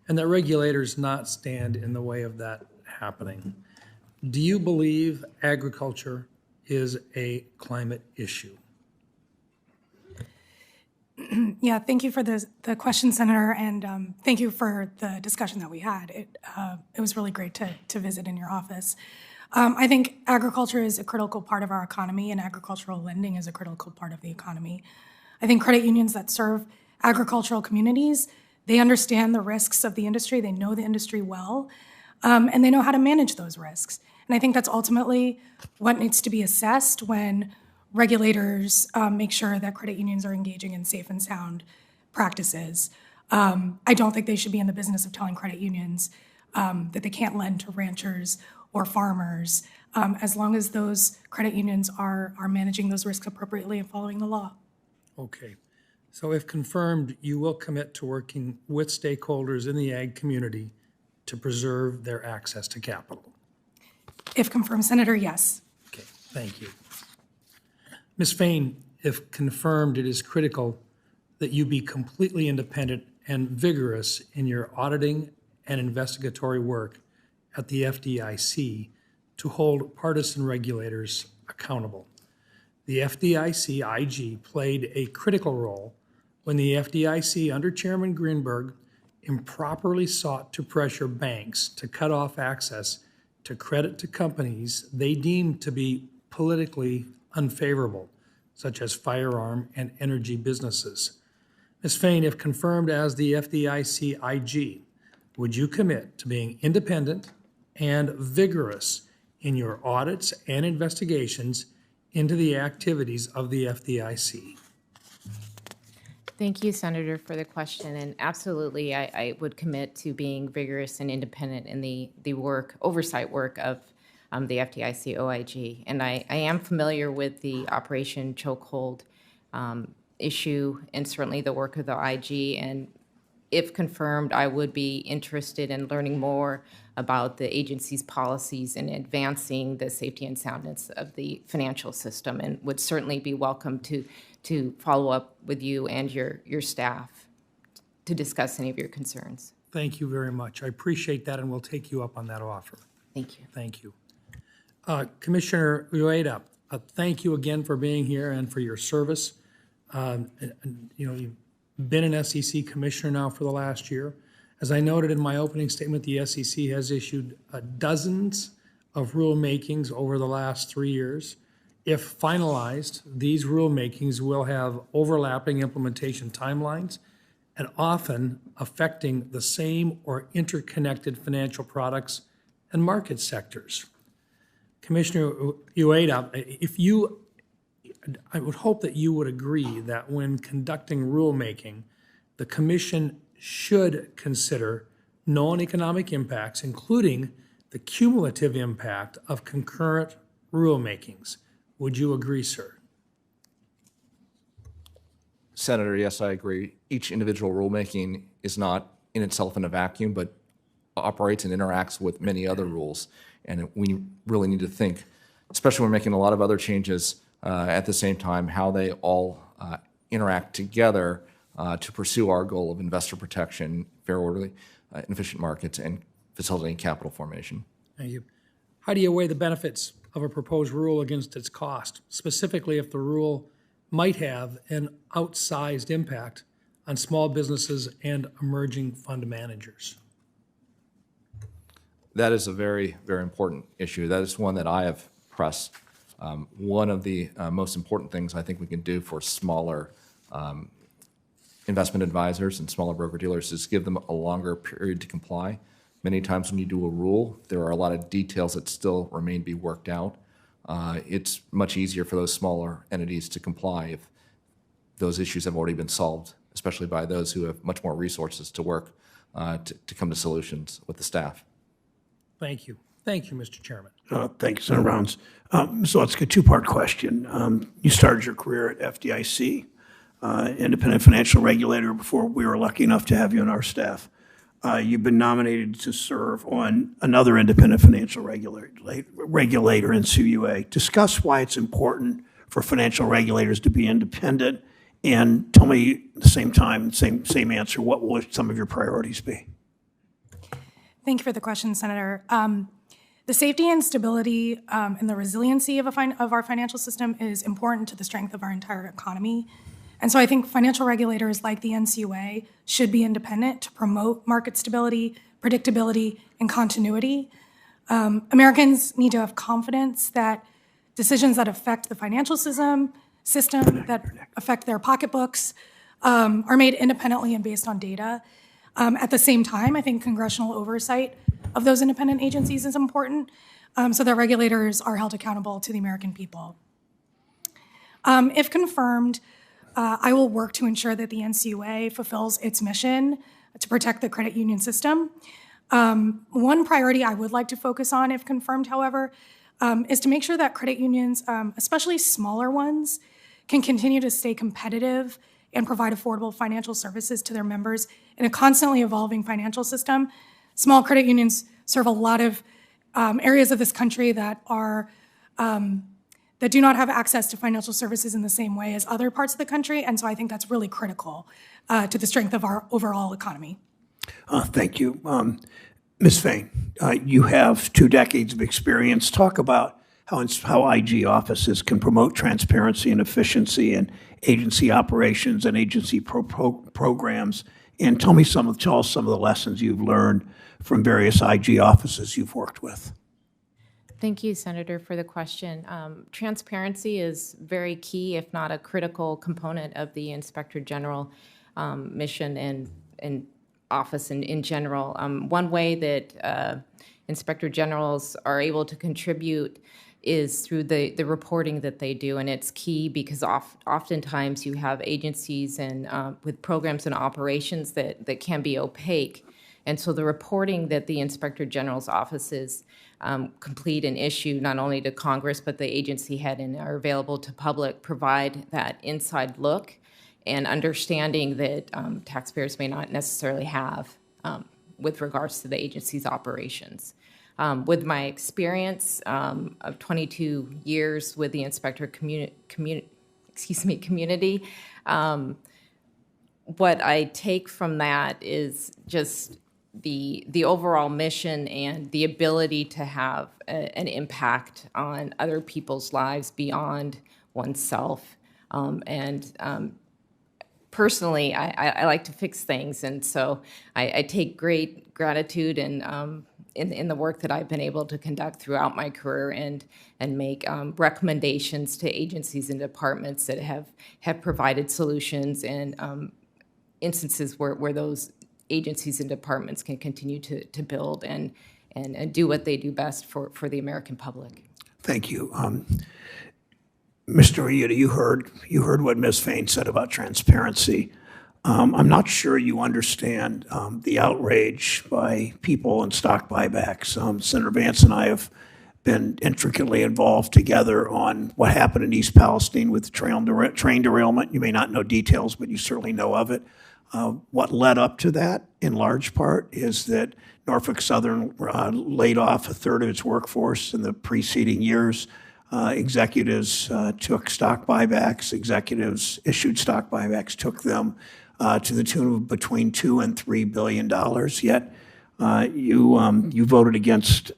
and that regulators not stand in the way of that happening. Do you believe agriculture is a climate issue? Yeah, thank you for the question, Senator, and thank you for the discussion that we had. It was really great to visit in your office. I think agriculture is a critical part of our economy, and agricultural lending is a critical part of the economy. I think credit unions that serve agricultural communities, they understand the risks of the industry, they know the industry well, and they know how to manage those risks. And I think that's ultimately what needs to be assessed when regulators make sure that credit unions are engaging in safe and sound practices. I don't think they should be in the business of telling credit unions that they can't lend to ranchers or farmers, as long as those credit unions are managing those risks appropriately and following the law. Okay. So if confirmed, you will commit to working with stakeholders in the ag community to preserve their access to capital? If confirmed, Senator, yes. Okay, thank you. Ms. Fain, if confirmed, it is critical that you be completely independent and vigorous in your auditing and investigatory work at the FDIC to hold partisan regulators accountable. The FDIC IG played a critical role when the FDIC under Chairman Greenberg improperly sought to pressure banks to cut off access to credit to companies they deemed to be politically unfavorable, such as firearm and energy businesses. Ms. Fain, if confirmed as the FDIC IG, would you commit to being independent and vigorous in your audits and investigations into the activities of the FDIC? Thank you, Senator, for the question. And absolutely, I would commit to being vigorous and independent in the oversight work of the FDIC OIG. And I am familiar with the Operation Chokehold issue and certainly the work of the IG. And if confirmed, I would be interested in learning more about the agency's policies in advancing the safety and soundness of the financial system, and would certainly be welcome to follow up with you and your staff to discuss any of your concerns. Thank you very much. I appreciate that, and we'll take you up on that offer. Thank you. Thank you. Commissioner Uyeda, thank you again for being here and for your service. You've been an SEC commissioner now for the last year. As I noted in my opening statement, the SEC has issued dozens of rulemakings over the last 3 years. If finalized, these rulemakings will have overlapping implementation timelines and often affecting the same or interconnected financial products and market sectors. Commissioner Uyeda, I would hope that you would agree that when conducting rulemaking, the Commission should consider known economic impacts, including the cumulative impact of concurrent rulemakings. Would you agree, sir? Senator, yes, I agree. Each individual rulemaking is not in itself in a vacuum, but operates and interacts with many other rules. And we really need to think, especially when we're making a lot of other changes at the same time, how they all interact together to pursue our goal of investor protection, fair, orderly, and efficient markets, and facilitating capital formation. Thank you. How do you weigh the benefits of a proposed rule against its cost, specifically if the rule might have an outsized impact on small businesses and emerging fund managers? That is a very, very important issue. That is one that I have pressed. One of the most important things I think we can do for smaller investment advisors and smaller broker-dealers is give them a longer period to comply. Many times when you do a rule, there are a lot of details that still remain to be worked out. It's much easier for those smaller entities to comply if those issues have already been solved, especially by those who have much more resources to work to come to solutions with the staff. Thank you. Thank you, Mr. Chairman. Thank you, Senator Rounds. So it's a two-part question. You started your career at FDIC, independent financial regulator, before we were lucky enough to have you on our staff. You've been nominated to serve on another independent financial regulator in CUA. Discuss why it's important for financial regulators to be independent, and tell me at the same time, same answer, what will some of your priorities be? Thank you for the question, Senator. The safety and stability and the resiliency of our financial system is important to the strength of our entire economy. And so I think financial regulators like the NCUA should be independent to promote market stability, predictability, and continuity. Americans need to have confidence that decisions that affect the financial system that affect their pocketbooks are made independently and based on data. At the same time, I think congressional oversight of those independent agencies is important so that regulators are held accountable to the American people. If confirmed, I will work to ensure that the NCUA fulfills its mission to protect the credit union system. One priority I would like to focus on, if confirmed, however, is to make sure that credit unions, especially smaller ones, can continue to stay competitive and provide affordable financial services to their members in a constantly evolving financial system. Small credit unions serve a lot of areas of this country that do not have access to financial services in the same way as other parts of the country, and so I think that's really critical to the strength of our overall economy. Thank you. Ms. Fain, you have 2 decades of experience. Talk about how IG offices can promote transparency and efficiency in agency operations and agency programs, and tell us some of the lessons you've learned from various IG offices you've worked with. Thank you, Senator, for the question. Transparency is very key, if not a critical component of the Inspector General mission and office in general. One way that Inspector Generals are able to contribute is through the reporting that they do, and it's key because oftentimes you have agencies and with programs and operations that can be opaque, and so the reporting that the Inspector General's offices complete and issue not only to Congress but the agency head and are available to public provide that inside look and understanding that taxpayers may not necessarily have with regards to the agency's operations. With my experience of 22 years with the inspector community, what I take from that is just the overall mission and the ability to have an impact on other people's lives beyond oneself. Personally, I like to fix things, and so I take great gratitude and in the work that I've been able to conduct throughout my career and make recommendations to agencies and departments that have provided solutions and instances where those agencies and departments can continue to build and do what they do best for the American public. Thank you. Mr. Uyeda, you heard what Ms. Fain said about transparency. I'm not sure you understand the outrage by people in stock buybacks. Senator Vance and I have been intricately involved together on what happened in East Palestine with the train derailment. You may not know details, but you certainly know of it. What led up to that, in large part, is that Norfolk Southern laid off a third of its workforce in the preceding years. Executives took stock buybacks. Executives issued stock buybacks, took them to the tune of between $2 and $3 billion. Yet you voted against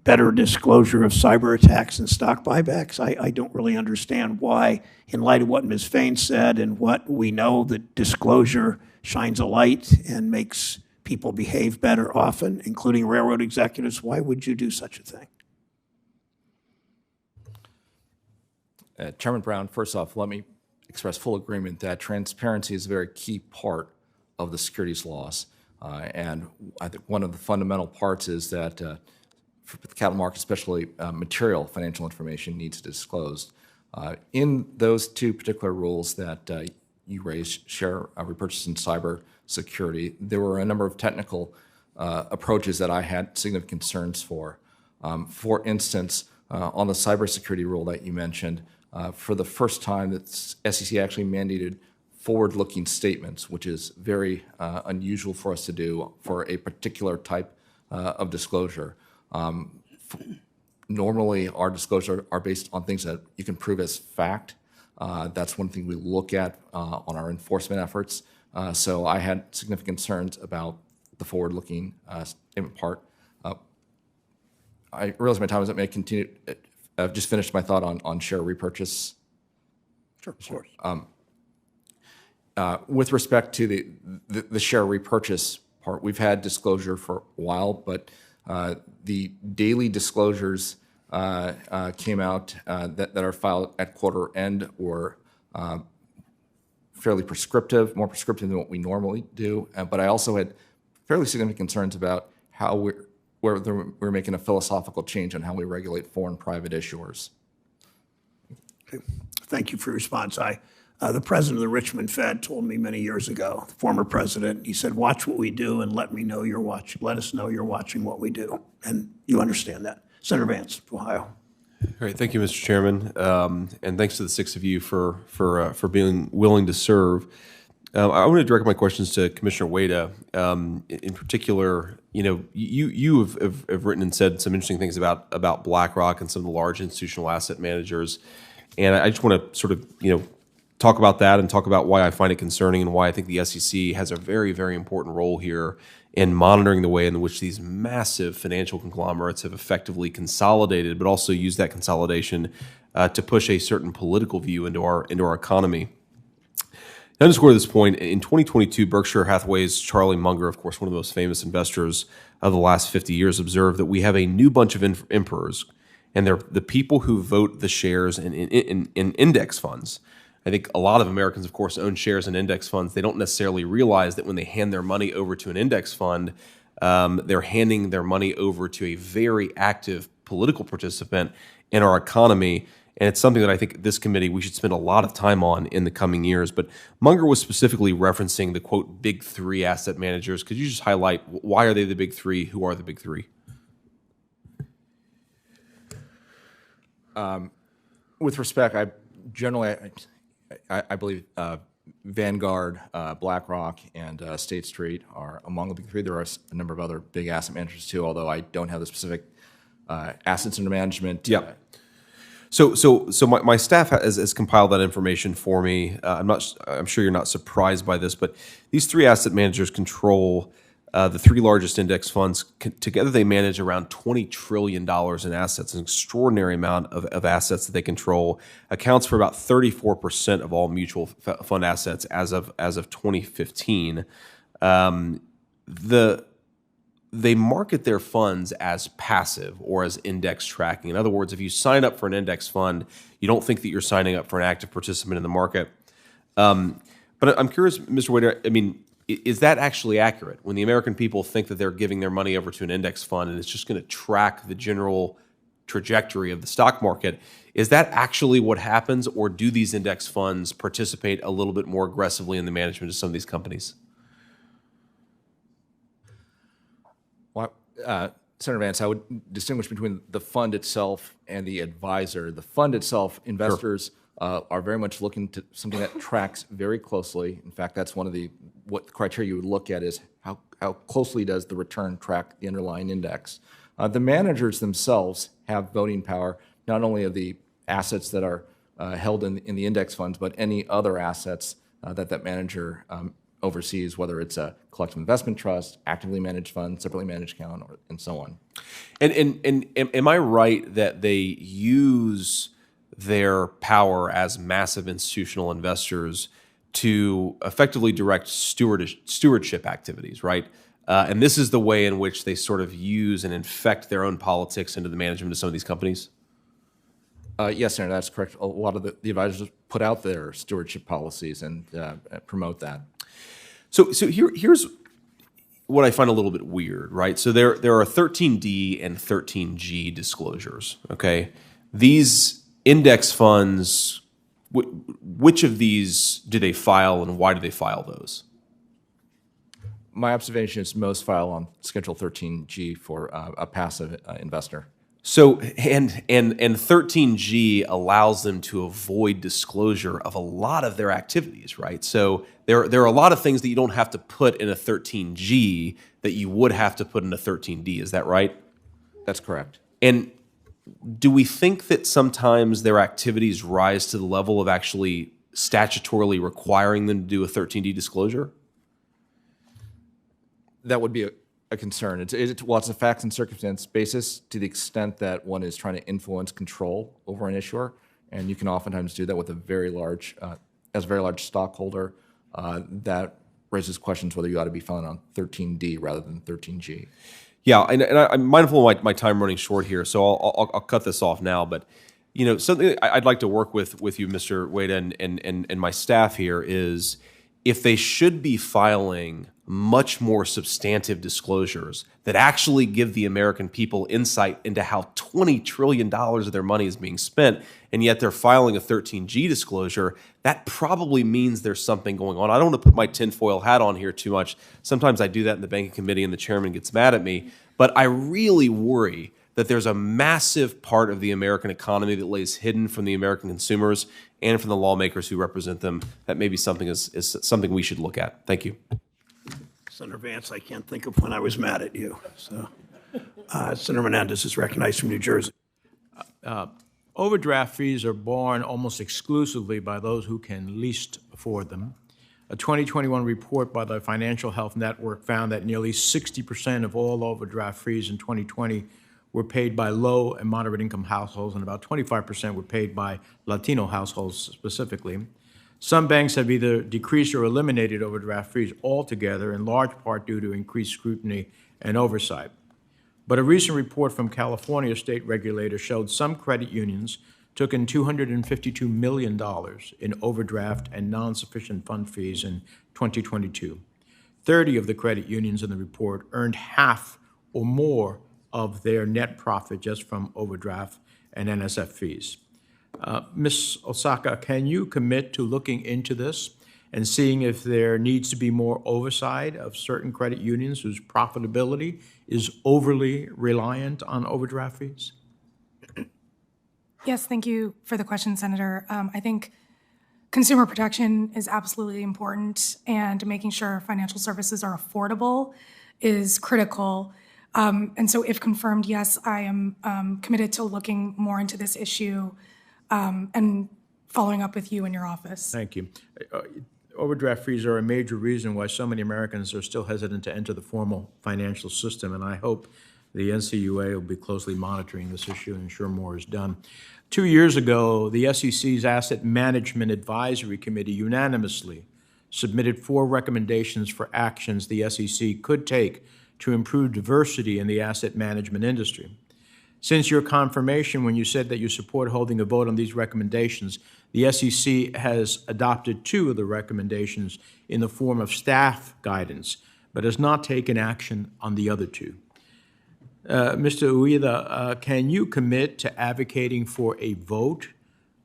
better disclosure of cyber attacks and stock buybacks. I don't really understand why, in light of what Ms. Fain said and what we know, that disclosure shines a light and makes people behave better often, including railroad executives. Why would you do such a thing? Chairman Brown, first off, let me express full agreement that transparency is a very key part of the securities laws. And I think one of the fundamental parts is that for the capital market, especially material financial information needs to be disclosed. In those 2 particular rules that you raised, share repurchase and cyber security. There were a number of technical approaches that I had significant concerns for. For instance, on the cybersecurity rule that you mentioned, for the first time, the SEC actually mandated forward-looking statements, which is very unusual for us to do for a particular type of disclosure. Normally, our disclosures are based on things that you can prove as fact. That's one thing we look at on our enforcement efforts. So I had significant concerns about the forward-looking statement part. I realize my time is up. May I continue? I've just finished my thought on share repurchase. Sure, of course. With respect to the share repurchase part, we've had disclosure for a while, but the daily disclosures came out that are filed at quarter end were fairly prescriptive, more prescriptive than what we normally do. But I also had fairly significant concerns about how we're making a philosophical change on how we regulate foreign private issuers. Okay. Thank you for your response. The president of the Richmond Fed told me many years ago, the former president, he said, watch what we do and let us know you're watching what we do. And you understand that. Senator Vance, Ohio. All right, thank you, Mr. Chairman, and thanks to the six of you for being willing to serve. I want to direct my questions to Commissioner Uyeda. In particular, you have written and said some interesting things about BlackRock and some of the large institutional asset managers, and I just want to sort of talk about that and talk about why I find it concerning and why I think the SEC has a very, very important role here in monitoring the way in which these massive financial conglomerates have effectively consolidated, but also used that consolidation to push a certain political view into our economy. To underscore this point, in 2022, Berkshire Hathaway's Charlie Munger, of course, one of the most famous investors of the last 50 years, observed that we have a new bunch of emperors, and they're the people who vote the shares in index funds. I think a lot of Americans, of course, own shares in index funds. They don't necessarily realize that when they hand their money over to an index fund, they're handing their money over to a very active political participant in our economy. And it's something that I think this committee, we should spend a lot of time on in the coming years. But Munger was specifically referencing the, quote, big three asset managers. Could you just highlight why are they the big three? Who are the big three? With respect, I believe Vanguard, BlackRock, and State Street are among the big three. There are a number of other big asset managers too, although I don't have the specific assets under management. Yeah. So my staff has compiled that information for me. I'm sure you're not surprised by this, but these three asset managers control the three largest index funds. Together, they manage around $20 trillion in assets, an extraordinary amount of assets that they control. Accounts for about 34% of all mutual fund assets as of 2015. They market their funds as passive or as index tracking. In other words, if you sign up for an index fund, you don't think that you're signing up for an active participant in the market. But I'm curious, Mr. Uyeda, I mean, is that actually accurate? When the American people think that they're giving their money over to an index fund and it's just going to track the general trajectory of the stock market, is that actually what happens, or do these index funds participate a little bit more aggressively in the management of some of these companies? Well, Senator Vance, I would distinguish between the fund itself and the advisor. The fund itself, investors are very much looking to something that tracks very closely. In fact, that's one of the criteria you would look at is how closely does the return track the underlying index. The managers themselves have voting power, not only of the assets that are held in the index funds, but any other assets that manager oversees, whether it's a collective investment trust, actively managed fund, separately managed account, and so on. And am I right that they use their power as massive institutional investors to effectively direct stewardship activities, right? And this is the way in which they sort of use and infect their own politics into the management of some of these companies? Yes, Senator, that's correct. A lot of the advisors put out their stewardship policies and promote that. So here's what I find a little bit weird, right? So there are 13D and 13G disclosures, okay? These index funds which of these do they file, and why do they file those? My observation is most file on Schedule 13G for a passive investor. So, and 13G allows them to avoid disclosure of a lot of their activities, right? So there are a lot of things that you don't have to put in a 13G that you would have to put in a 13D. Is that right? That's correct. And do we think that sometimes their activities rise to the level of actually statutorily requiring them to do a 13D disclosure? That would be a concern. It's a facts and circumstance basis to the extent that one is trying to influence control over an issuer, and you can oftentimes do that with a very large stockholder. That raises questions whether you ought to be filing on 13D rather than 13G. Yeah, and I'm mindful of my time running short here, so I'll cut this off now. But something I'd like to work with you, Mr. Uyeda, and my staff here is if they should be filing much more substantive disclosures that actually give the American people insight into how $20 trillion of their money is being spent, and yet they're filing a 13G disclosure, that probably means there's something going on. I don't want to put my tinfoil hat on here too much. Sometimes I do that in the banking committee and the chairman gets mad at me, but I really worry that there's a massive part of the American economy that lays hidden from the American consumers and from the lawmakers who represent them. That maybe something is something we should look at. Thank you. Senator Vance, I can't think of when I was mad at you. So, Senator Menendez is recognized from New Jersey. Overdraft fees are borne almost exclusively by those who can least afford them. A 2021 report by the Financial Health Network found that nearly 60% of all overdraft fees in 2020 were paid by low and moderate income households, and about 25% were paid by Latino households specifically. Some banks have either decreased or eliminated overdraft fees altogether, in large part due to increased scrutiny and oversight. But a recent report from California state regulators showed some credit unions took in $252 million in overdraft and non-sufficient fund fees in 2022. 30 of the credit unions in the report earned half or more of their net profit just from overdraft and NSF fees. Ms. Otsuka, can you commit to looking into this and seeing if there needs to be more oversight of certain credit unions whose profitability is overly reliant on overdraft fees? Yes, thank you for the question, Senator. I think consumer protection is absolutely important, and making sure financial services are affordable is critical. And so if confirmed, yes, I am committed to looking more into this issue and following up with you in your office. Thank you. Overdraft fees are a major reason why so many Americans are still hesitant to enter the formal financial system, and I hope the NCUA will be closely monitoring this issue and ensure more is done. 2 years ago, the SEC's Asset Management Advisory Committee unanimously submitted 4 recommendations for actions the SEC could take to improve diversity in the asset management industry. Since your confirmation when you said that you support holding a vote on these recommendations, the SEC has adopted 2 of the recommendations in the form of staff guidance, but has not taken action on the other 2. Mr. Uyeda, can you commit to advocating for a vote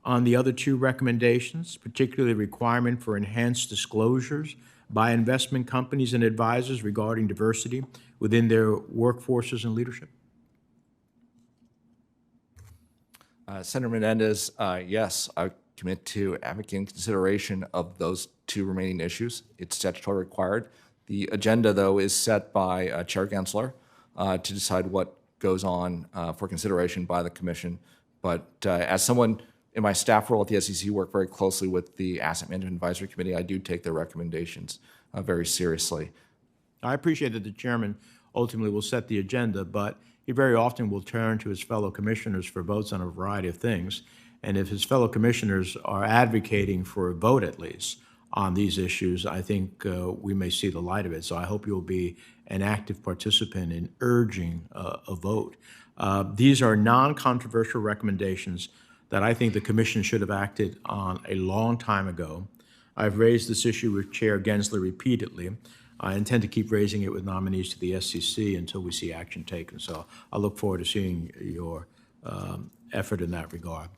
on the other 2 recommendations, particularly the requirement for enhanced disclosures by investment companies and advisors regarding diversity within their workforces and leadership? Senator Menendez, yes, I commit to advocating consideration of those 2 remaining issues. It's statutorily required. The agenda, though, is set by Chair Gensler to decide what goes on for consideration by the Commission. But as someone in my staff role at the SEC, work very closely with the Asset Management Advisory Committee, I do take their recommendations very seriously. I appreciate that the chairman ultimately will set the agenda, but he very often will turn to his fellow commissioners for votes on a variety of things. And if his fellow commissioners are advocating for a vote, at least, on these issues, I think we may see the light of it. So I hope you'll be an active participant in urging a vote. These are non-controversial recommendations that I think the Commission should have acted on a long time ago. I've raised this issue with Chair Gensler repeatedly. I intend to keep raising it with nominees to the SEC until we see action taken. So I look forward to seeing your effort in that regard.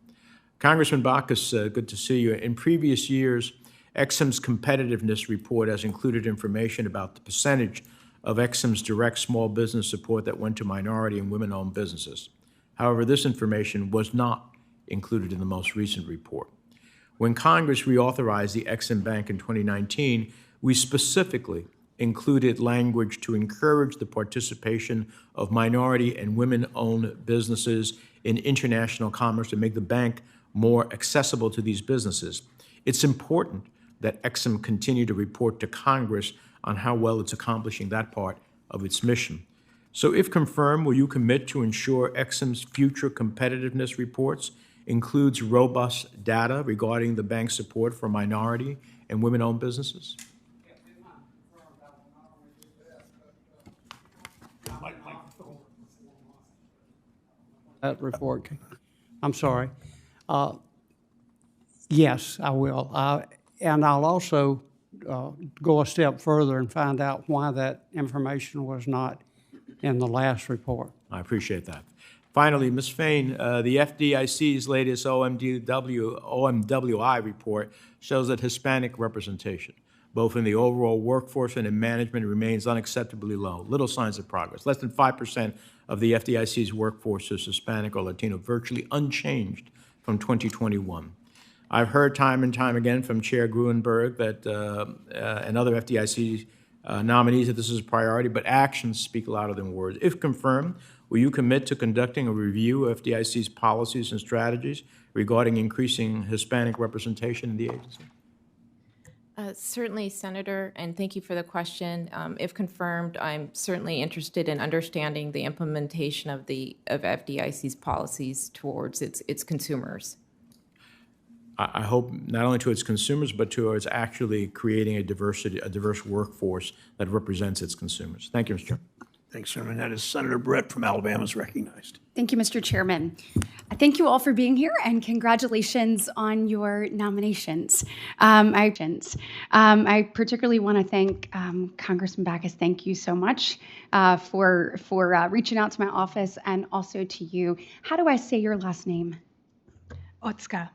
Congressman Bachus, good to see you. In previous years, EXIM's competitiveness report has included information about the percentage of EXIM's direct small business support that went to minority and women-owned businesses. However, this information was not included in the most recent report. When Congress reauthorized the EXIM Bank in 2019, we specifically included language to encourage the participation of minority and women-owned businesses in international commerce to make the bank more accessible to these businesses. It's important that EXIM continue to report to Congress on how well it's accomplishing that part of its mission. So if confirmed, will you commit to ensure EXIM's future competitiveness reports includes robust data regarding the bank's support for minority and women-owned businesses? That report, I'm sorry. Yes, I will. And I'll also go a step further and find out why that information was not in the last report. I appreciate that. Finally, Ms. Fain, the FDIC's latest OMWI report shows that Hispanic representation, both in the overall workforce and in management, remains unacceptably low. Little signs of progress. Less than 5% of the FDIC's workforce is Hispanic or Latino, virtually unchanged from 2021. I've heard time and time again from Chair Gruenberg that, and other FDIC nominees that this is a priority, but actions speak louder than words. If confirmed, will you commit to conducting a review of FDIC's policies and strategies regarding increasing Hispanic representation in the agency? Certainly, Senator, and thank you for the question. If confirmed, I'm certainly interested in understanding the implementation of FDIC's policies towards its consumers. I hope not only to its consumers, but towards actually creating a diverse workforce that represents its consumers. Thank you, Mr. Chairman. Thanks, Chairman. That is Senator Brett from Alabama is recognized. Thank you, Mr. Chairman. I thank you all for being here, and congratulations on your nominations. I particularly want to thank Congressman Bachus. Thank you so much for reaching out to my office, and also to you. How do I say your last name? Otsuka.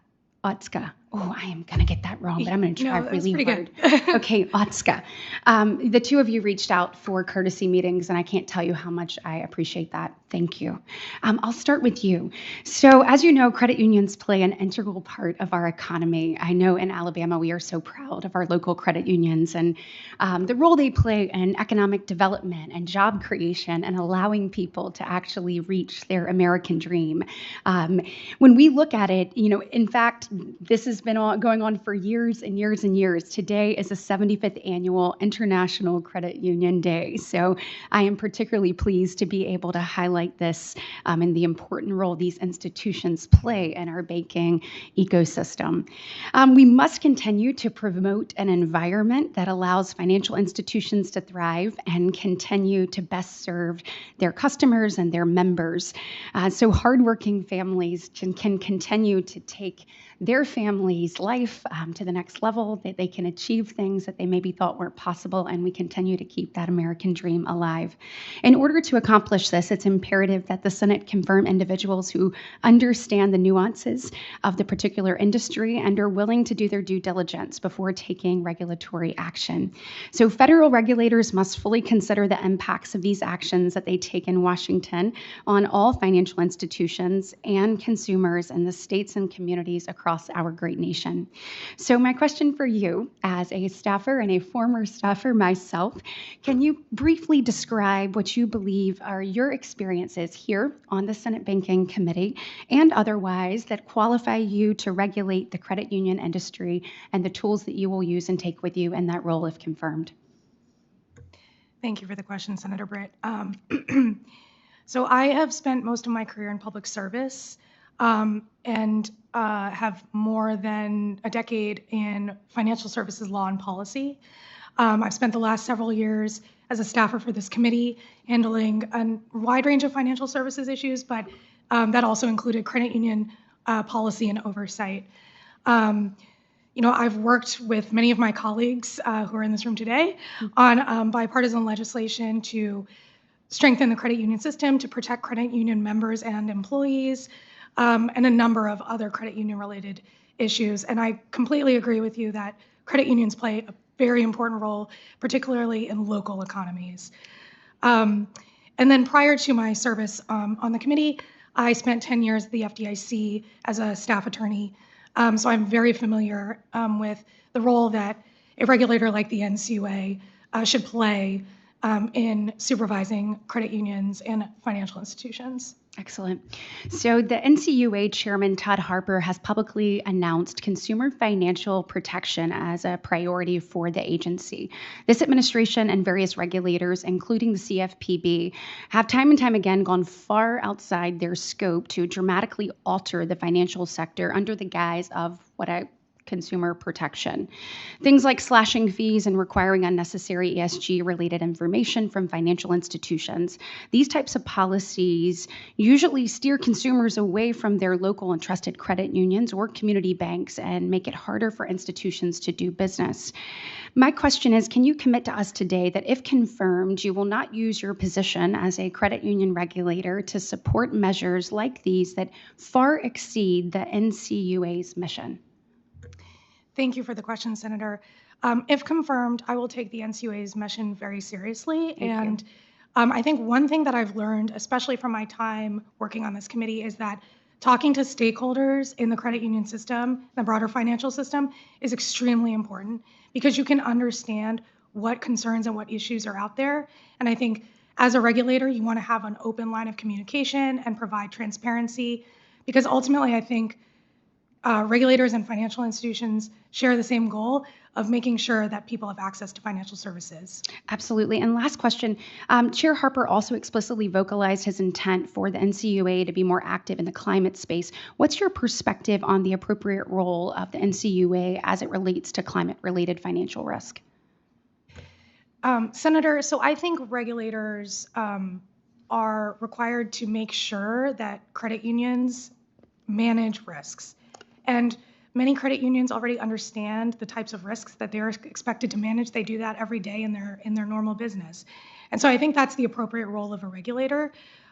Otsuka. Oh, I am going to get that wrong, but I'm going to try really hard. Good. Okay, Otsuka. The two of you reached out for courtesy meetings, and I can't tell you how much I appreciate that. Thank you. I'll start with you. So as you know, credit unions play an integral part of our economy. I know in Alabama we are so proud of our local credit unions and the role they play in economic development and job creation and allowing people to actually reach their American dream. When we look at it, in fact, this has been going on for years and years and years. Today is the 75th annual International Credit Union Day. So I am particularly pleased to be able to highlight this and the important role these institutions play in our banking ecosystem. We must continue to promote an environment that allows financial institutions to thrive and continue to best serve their customers and their members. So hardworking families can continue to take their family's life to the next level, that they can achieve things that they maybe thought weren't possible, and we continue to keep that American dream alive. In order to accomplish this, it's imperative that the Senate confirm individuals who understand the nuances of the particular industry and are willing to do their due diligence before taking regulatory action. So federal regulators must fully consider the impacts of these actions that they take in Washington on all financial institutions and consumers in the states and communities across our great nation. So my question for you, as a staffer and a former staffer myself, can you briefly describe what you believe are your experiences here on the Senate Banking Committee and otherwise that qualify you to regulate the credit union industry and the tools that you will use and take with you in that role if confirmed? Thank you for the question, Senator Britt. So I have spent most of my career in public service and have more than a decade in financial services law and policy. I've spent the last several years as a staffer for this committee handling a wide range of financial services issues, but that also included credit union policy and oversight. I've worked with many of my colleagues who are in this room today on bipartisan legislation to strengthen the credit union system, to protect credit union members and employees, and a number of other credit union-related issues. And I completely agree with you that credit unions play a very important role, particularly in local economies. And then prior to my service on the committee, I spent 10 years at the FDIC as a staff attorney. So I'm very familiar with the role that a regulator like the NCUA should play in supervising credit unions and financial institutions. Excellent. So the NCUA Chairman Todd Harper has publicly announced consumer financial protection as a priority for the agency. This administration and various regulators, including the CFPB, have time and time again gone far outside their scope to dramatically alter the financial sector under the guise of consumer protection. Things like slashing fees and requiring unnecessary ESG-related information from financial institutions. These types of policies usually steer consumers away from their local and trusted credit unions or community banks and make it harder for institutions to do business. My question is, can you commit to us today that if confirmed, you will not use your position as a credit union regulator to support measures like these that far exceed the NCUA's mission? Thank you for the question, Senator. If confirmed, I will take the NCUA's mission very seriously. And I think one thing that I've learned, especially from my time working on this committee, is that talking to stakeholders in the credit union system, the broader financial system, is extremely important because you can understand what concerns and what issues are out there. And I think as a regulator, you want to have an open line of communication and provide transparency because ultimately I think regulators and financial institutions share the same goal of making sure that people have access to financial services. Absolutely. And last question, Chair Harper also explicitly vocalized his intent for the NCUA to be more active in the climate space. What's your perspective on the appropriate role of the NCUA as it relates to climate-related financial risk? Senator, so I think regulators are required to make sure that credit unions manage risks. And many credit unions already understand the types of risks that they're expected to manage. They do that every day in their normal business. And so I think that's the appropriate role of a regulator.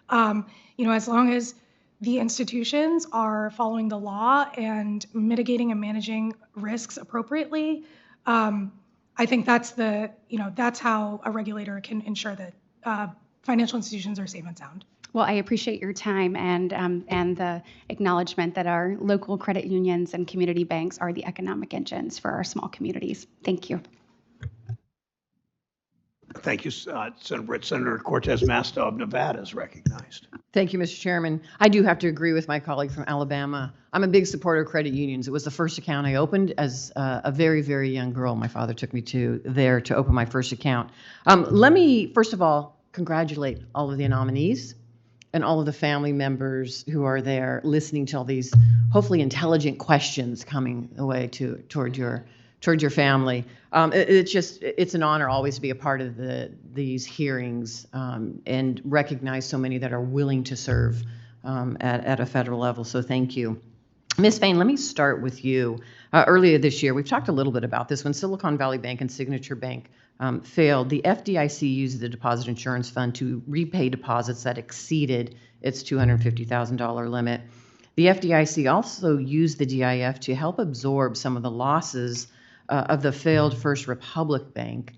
As long as the institutions are following the law and mitigating and managing risks appropriately, I think that's how a regulator can ensure that financial institutions are safe and sound. Well, I appreciate your time and the acknowledgement that our local credit unions and community banks are the economic engines for our small communities. Thank you. Thank you, Senator Cortez Masto of Nevada is recognized. Thank you, Mr. Chairman. I do have to agree with my colleague from Alabama. I'm a big supporter of credit unions. It was the first account I opened as a very, very young girl. My father took me to open my first account. Let me, first of all, congratulate all of the nominees and all of the family members who are there listening to all these hopefully intelligent questions coming away toward your family. It's an honor always to be a part of these hearings and recognize so many that are willing to serve at a federal level. So thank you. Ms. Fain, let me start with you. Earlier this year, we've talked a little bit about this. When Silicon Valley Bank and Signature Bank failed, the FDIC used the Deposit Insurance Fund to repay deposits that exceeded its $250,000 limit. The FDIC also used the DIF to help absorb some of the losses of the failed First Republic Bank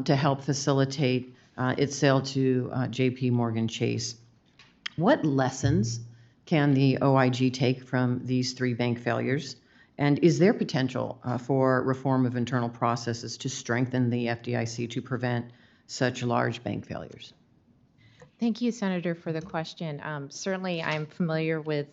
to help facilitate its sale to J.P. Morgan Chase. What lessons can the OIG take from these three bank failures? And is there potential for reform of internal processes to strengthen the FDIC to prevent such large bank failures? Thank you, Senator, for the question. Certainly, I'm familiar with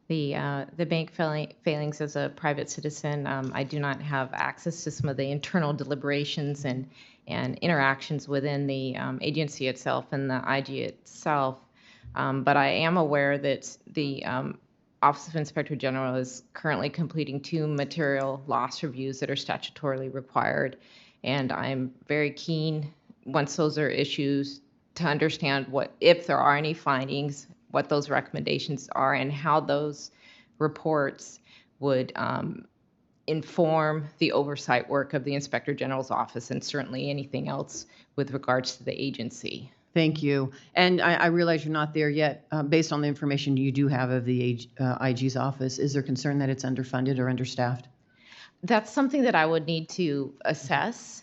the bank failings as a private citizen. I do not have access to some of the internal deliberations and interactions within the agency itself and the IG itself. But I am aware that the Office of Inspector General is currently completing 2 material loss reviews that are statutorily required. And I'm very keen, once those are issues, to understand if there are any findings, what those recommendations are, and how those reports would inform the oversight work of the Inspector General's office and certainly anything else with regards to the agency. Thank you. And I realize you're not there yet. Based on the information you do have of the IG's office, is there concern that it's underfunded or understaffed? That's something that I would need to assess,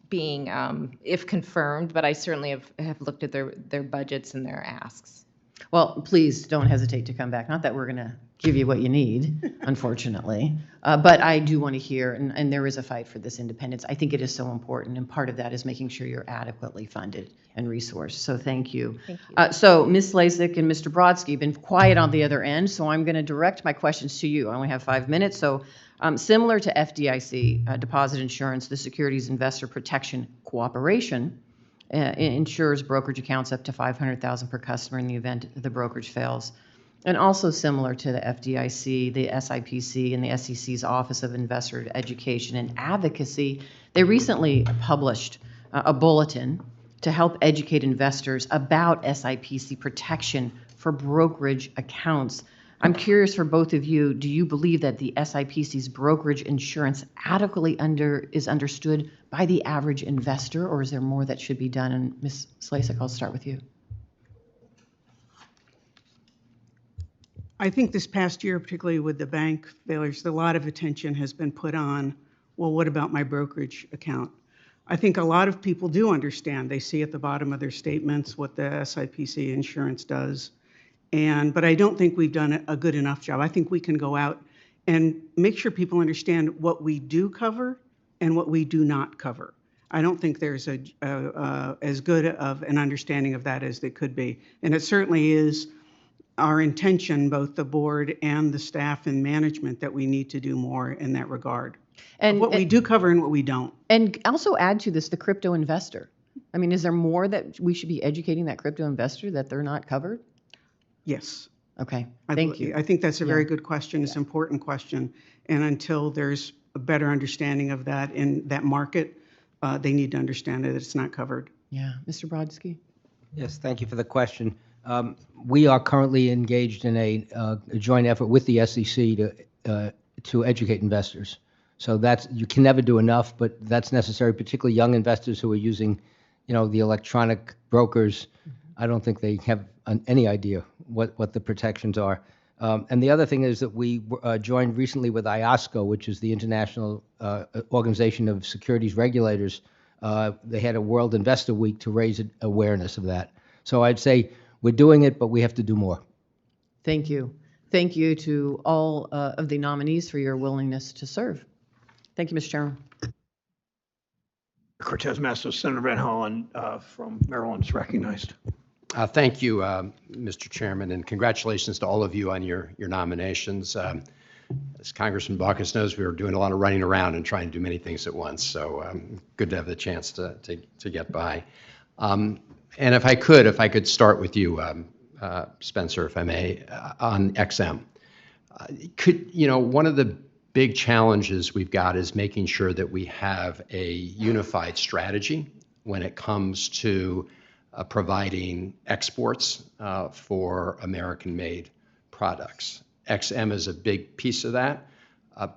being if confirmed, but I certainly have looked at their budgets and their asks. Well, please don't hesitate to come back. Not that we're going to give you what you need, unfortunately, but I do want to hear, and there is a fight for this independence. I think it is so important, and part of that is making sure you're adequately funded and resourced. So thank you. Thank you. So Ms. Slacik and Mr. Brodsky have been quiet on the other end, so I'm going to direct my questions to you. I only have 5 minutes, so similar to FDIC, deposit insurance, the Securities Investor Protection Cooperation insures brokerage accounts up to $500,000 per customer in the event the brokerage fails. And also similar to the FDIC, the SIPC, and the SEC's Office of Investor Education and Advocacy, they recently published a bulletin to help educate investors about SIPC protection for brokerage accounts. I'm curious for both of you, do you believe that the SIPC's brokerage insurance adequately is understood by the average investor, or is there more that should be done? And Ms. Slacik, I'll start with you. I think this past year, particularly with the bank failures, a lot of attention has been put on, well, what about my brokerage account? I think a lot of people do understand. They see at the bottom of their statements what the SIPC insurance does. But I don't think we've done a good enough job. I think we can go out and make sure people understand what we do cover and what we do not cover. I don't think there's as good of an understanding of that as there could be. And it certainly is our intention, both the board and the staff and management, that we need to do more in that regard. And what we do cover and what we don't. And also add to this the crypto investor. I mean, is there more that we should be educating that crypto investor that they're not covered? Yes. Okay, thank you. I think that's a very good question. It's an important question. And until there's a better understanding of that in that market, they need to understand that it's not covered. Yeah. Mr. Brodsky? Yes, thank you for the question. We are currently engaged in a joint effort with the SEC to educate investors. So you can never do enough, but that's necessary, particularly young investors who are using, the electronic brokers. I don't think they have any idea what the protections are. And the other thing is that we joined recently with IOSCO, which is the International Organization of Securities Regulators. They had a World Investor Week to raise awareness of that. So I'd say we're doing it, but we have to do more. Thank you. Thank you to all of the nominees for your willingness to serve. Thank you, Mr. Chairman. Cortez Masto, Senator Van Hollen from Maryland is recognized. Thank you, Mr. Chairman, and congratulations to all of you on your nominations. As Congressman Bachus knows, we were doing a lot of running around and trying to do many things at once, so good to have the chance to get by. And if I could start with you, Spencer, if I may, on XM. One of the big challenges we've got is making sure that we have a unified strategy when it comes to providing exports for American-made products. XM is a big piece of that,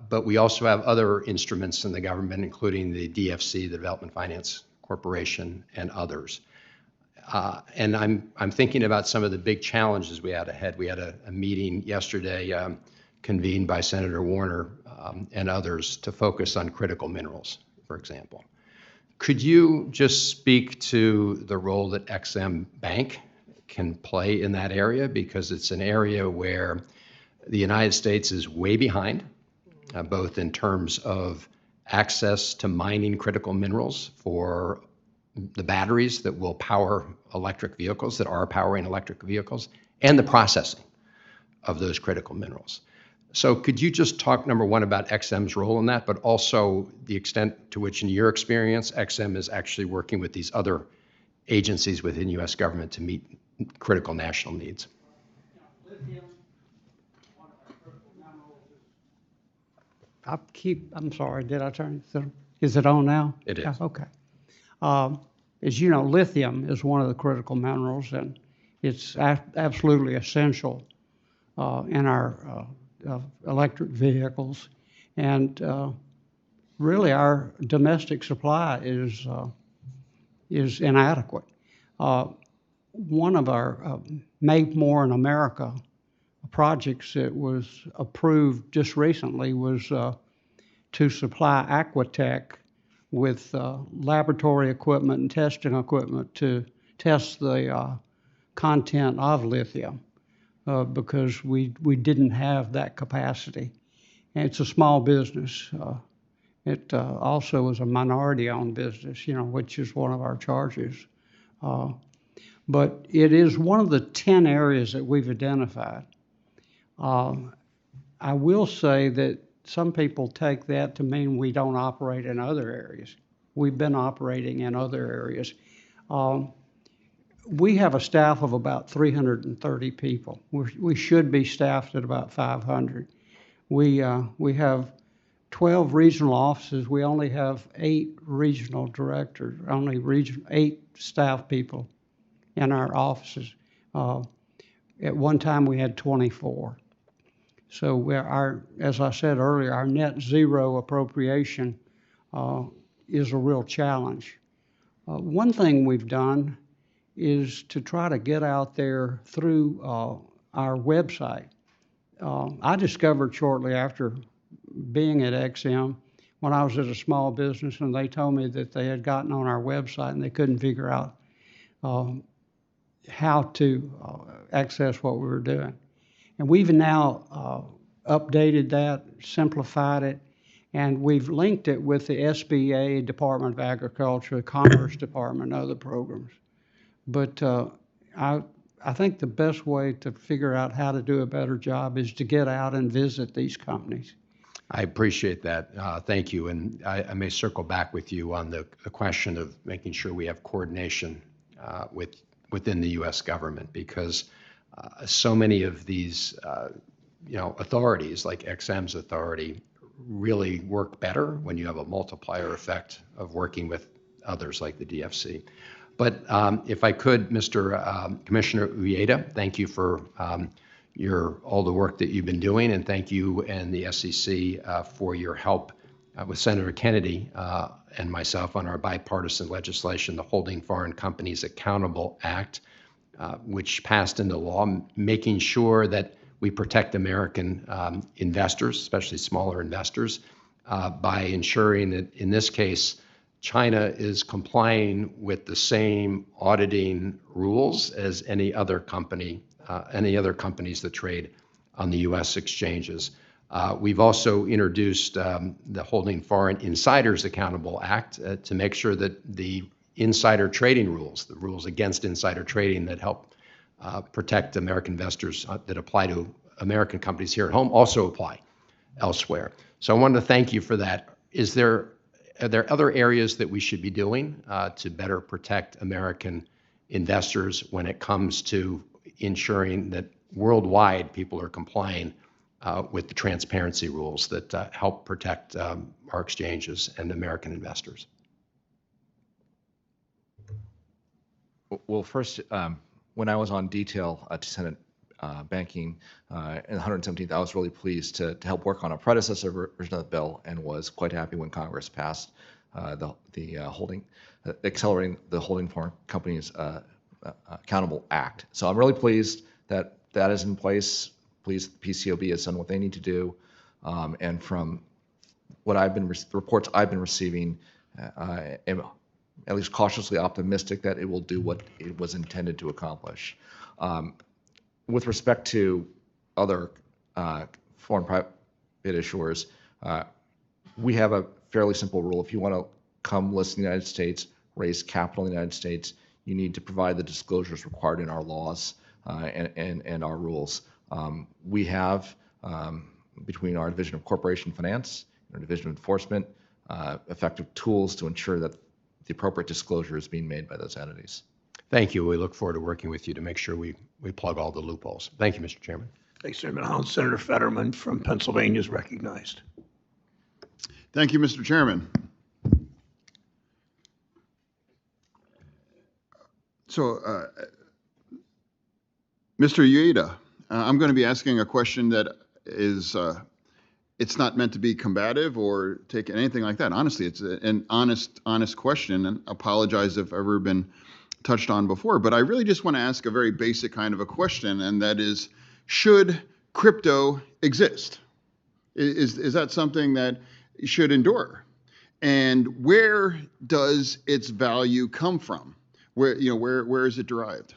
but we also have other instruments in the government, including the DFC, the Development Finance Corporation, and others. And I'm thinking about some of the big challenges we had ahead. We had a meeting yesterday convened by Senator Warner and others to focus on critical minerals, for example. Could you just speak to the role that XM Bank can play in that area? Because it's an area where the United States is way behind, both in terms of access to mining critical minerals for the batteries that will power electric vehicles, that are powering electric vehicles, and the processing of those critical minerals. So could you just talk, number one, about XM's role in that, but also the extent to which, in your experience, XM is actually working with these other agencies within U.S. government to meet critical national needs? I'm sorry, did I turn it? Is it on now? It is. Okay. As you know, lithium is one of the critical minerals, and it's absolutely essential in our electric vehicles. And really, our domestic supply is inadequate. One of our Make More in America projects that was approved just recently was to supply Aquatech with laboratory equipment and testing equipment to test the content of lithium because we didn't have that capacity. And it's a small business. It also is a minority-owned business, which is one of our charges. But it is one of the 10 areas that we've identified. I will say that some people take that to mean we don't operate in other areas. We've been operating in other areas. We have a staff of about 330 people. We should be staffed at about 500. We have 12 regional offices. We only have 8 regional directors, only 8 staff people in our offices. At one time, we had 24. So as I said earlier, our net zero appropriation is a real challenge. One thing we've done is to try to get out there through our website. I discovered shortly after being at XM, when I was at a small business, and they told me that they had gotten on our website and they couldn't figure out how to access what we were doing. And we've now updated that, simplified it, and we've linked it with the SBA, Department of Agriculture, the Commerce Department, and other programs. But I think the best way to figure out how to do a better job is to get out and visit these companies. I appreciate that. Thank you. And I may circle back with you on the question of making sure we have coordination within the U.S. government, because so many of these authorities, like XM's authority, really work better when you have a multiplier effect of working with others like the DFC. But if I could, Mr. Commissioner Uyeda, thank you for all the work that you've been doing, and thank you and the SEC for your help with Senator Kennedy and myself on our bipartisan legislation, the Holding Foreign Companies Accountable Act, which passed into law, making sure that we protect American investors, especially smaller investors, by ensuring that, in this case, China is complying with the same auditing rules as any other companies that trade on the U.S. exchanges. We've also introduced the Holding Foreign Insiders Accountable Act to make sure that the insider trading rules, the rules against insider trading that help protect American investors that apply to American companies here at home, also apply elsewhere. So I wanted to thank you for that. Are there other areas that we should be doing to better protect American investors when it comes to ensuring that worldwide people are complying with the transparency rules that help protect our exchanges and American investors? Well, first, when I was on detail to Senate banking in the 117th, I was really pleased to help work on a predecessor version of the bill, and was quite happy when Congress passed accelerating the Holding Foreign Companies Accountable Act. So I'm really pleased that that is in place. Pleased the PCOB has done what they need to do, and from what the reports I've been receiving, am at least cautiously optimistic that it will do what it was intended to accomplish. With respect to other foreign private issuers, we have a fairly simple rule. If you want to come list in the United States, raise capital in the United States, you need to provide the disclosures required in our laws and our rules. We have, between our Division of Corporation Finance and our Division of Enforcement, effective tools to ensure that the appropriate disclosure is being made by those entities. Thank you. We look forward to working with you to make sure we plug all the loopholes. Thank you, Mr. Chairman. Thanks, Chairman House. Senator Fetterman from Pennsylvania is recognized. Thank you, Mr. Chairman. So, Mr. Uyeda, I'm going to be asking a question that is, it's not meant to be combative or take anything like that. Honestly, it's an honest question, and apologize if I've ever been touched on before, but I really just want to ask a very basic kind of a question, and that is, should crypto exist? Is that something that should endure? And where does its value come from? Where is it derived?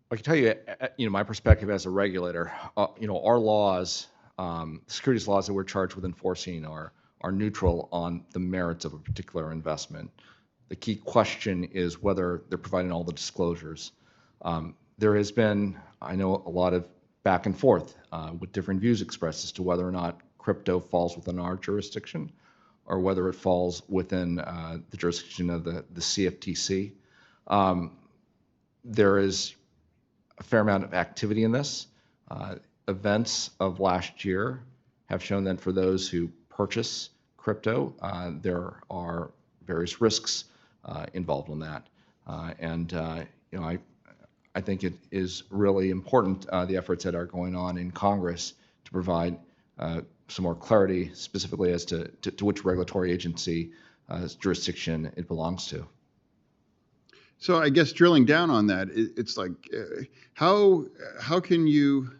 I can tell you, my perspective as a regulator, our laws, securities laws that we're charged with enforcing are neutral on the merits of a particular investment. The key question is whether they're providing all the disclosures. There has been, I know, a lot of back and forth with different views expressed as to whether or not crypto falls within our jurisdiction or whether it falls within the jurisdiction of the CFTC. There is a fair amount of activity in this. Events of last year have shown that for those who purchase crypto, there are various risks involved in that. I think it is really important, the efforts that are going on in Congress to provide some more clarity specifically as to which regulatory agency jurisdiction it belongs to. So I guess drilling down on that, it's like, how can you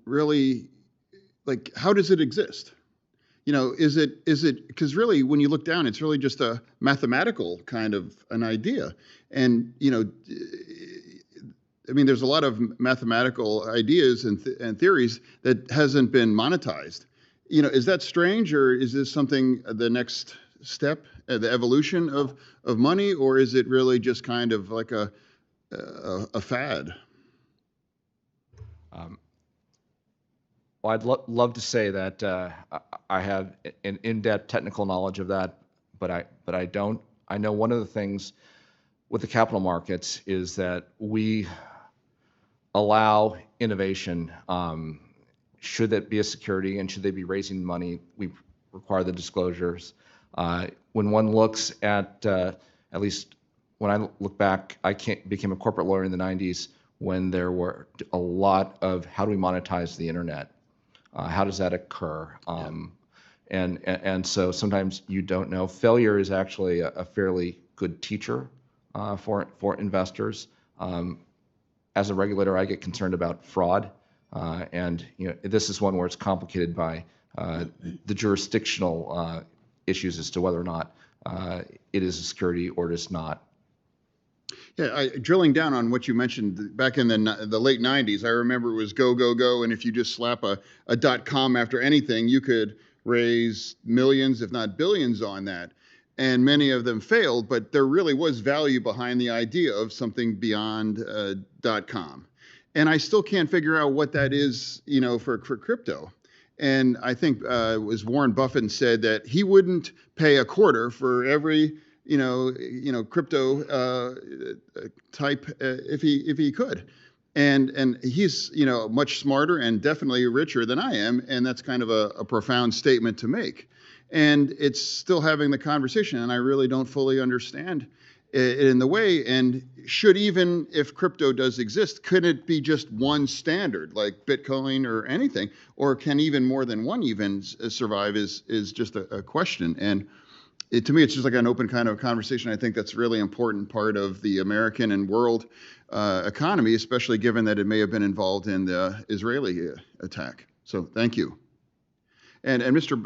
really, like, how does it exist? Is it, because really when you look down, it's really just a mathematical kind of an idea. And, there's a lot of mathematical ideas and theories that hasn't been monetized. Is that strange, or is this something, the next step, the evolution of money, or is it really just kind of like a fad? Well, I'd love to say that I have an in-depth technical knowledge of that, but I don't. I know one of the things with the capital markets is that we allow innovation. Should that be a security and should they be raising money, we require the disclosures. When one looks at least when I look back, I became a corporate lawyer in the 90s when there were a lot of how do we monetize the internet? How does that occur? And so sometimes you don't know. Failure is actually a fairly good teacher for investors. As a regulator, I get concerned about fraud, and this is one where it's complicated by the jurisdictional issues as to whether or not it is a security or it is not. Yeah, drilling down on what you mentioned back in the late 90s, I remember it was go, go, go, and if you just slap a .com after anything, you could raise millions, if not billions, on that. And many of them failed, but there really was value behind the idea of something beyond .com. And I still can't figure out what that is, for crypto. And I think it was Warren Buffett said that he wouldn't pay a quarter for every crypto type if he could. And he's much smarter and definitely richer than I am, and that's kind of a profound statement to make. And it's still having the conversation, and I really don't fully understand it in the way. And should, even if crypto does exist, could it be just one standard like Bitcoin or anything, or can even more than one even survive is just a question. And to me, it's just like an open kind of conversation. I think that's a really important part of the American and world economy, especially given that it may have been involved in the Israeli attack. So thank you. And Mr.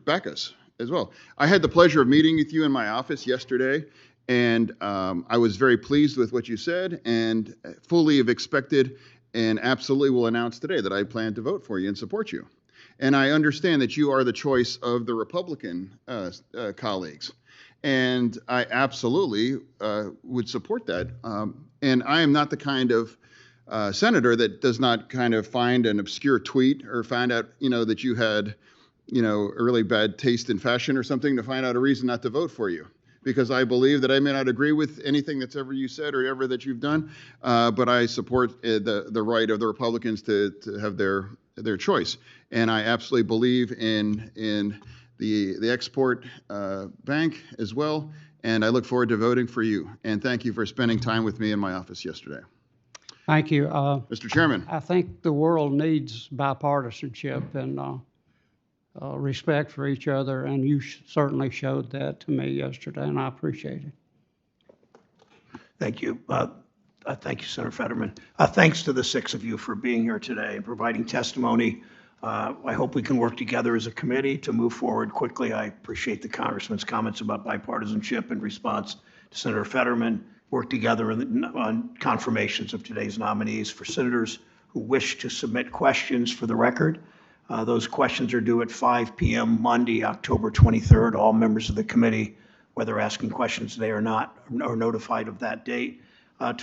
Bachus as well. I had the pleasure of meeting with you in my office yesterday, and I was very pleased with what you said and fully have expected and absolutely will announce today that I plan to vote for you and support you. And I understand that you are the choice of the Republican colleagues. And I absolutely would support that. And I am not the kind of senator that does not kind of find an obscure tweet or find out, that you had, a really bad taste in fashion or something to find out a reason not to vote for you. Because I believe that I may not agree with anything that's ever you said or ever that you've done, but I support the right of the Republicans to have their choice. And I absolutely believe in the export bank as well. And I look forward to voting for you. And thank you for spending time with me in my office yesterday. Thank you. Mr. Chairman. I think the world needs bipartisanship, and respect for each other, and you certainly showed that to me yesterday, and I appreciate it. Thank you. Thank you, Senator Fetterman. Thanks to the six of you for being here today and providing testimony. I hope we can work together as a committee to move forward quickly. I appreciate the Congressman's comments about bipartisanship in response to Senator Fetterman. Work together on confirmations of today's nominees. For senators who wish to submit questions for the record, those questions are due at 5 p.m. Monday, October 23rd. All members of the committee, whether asking questions today or not, are notified of that date. To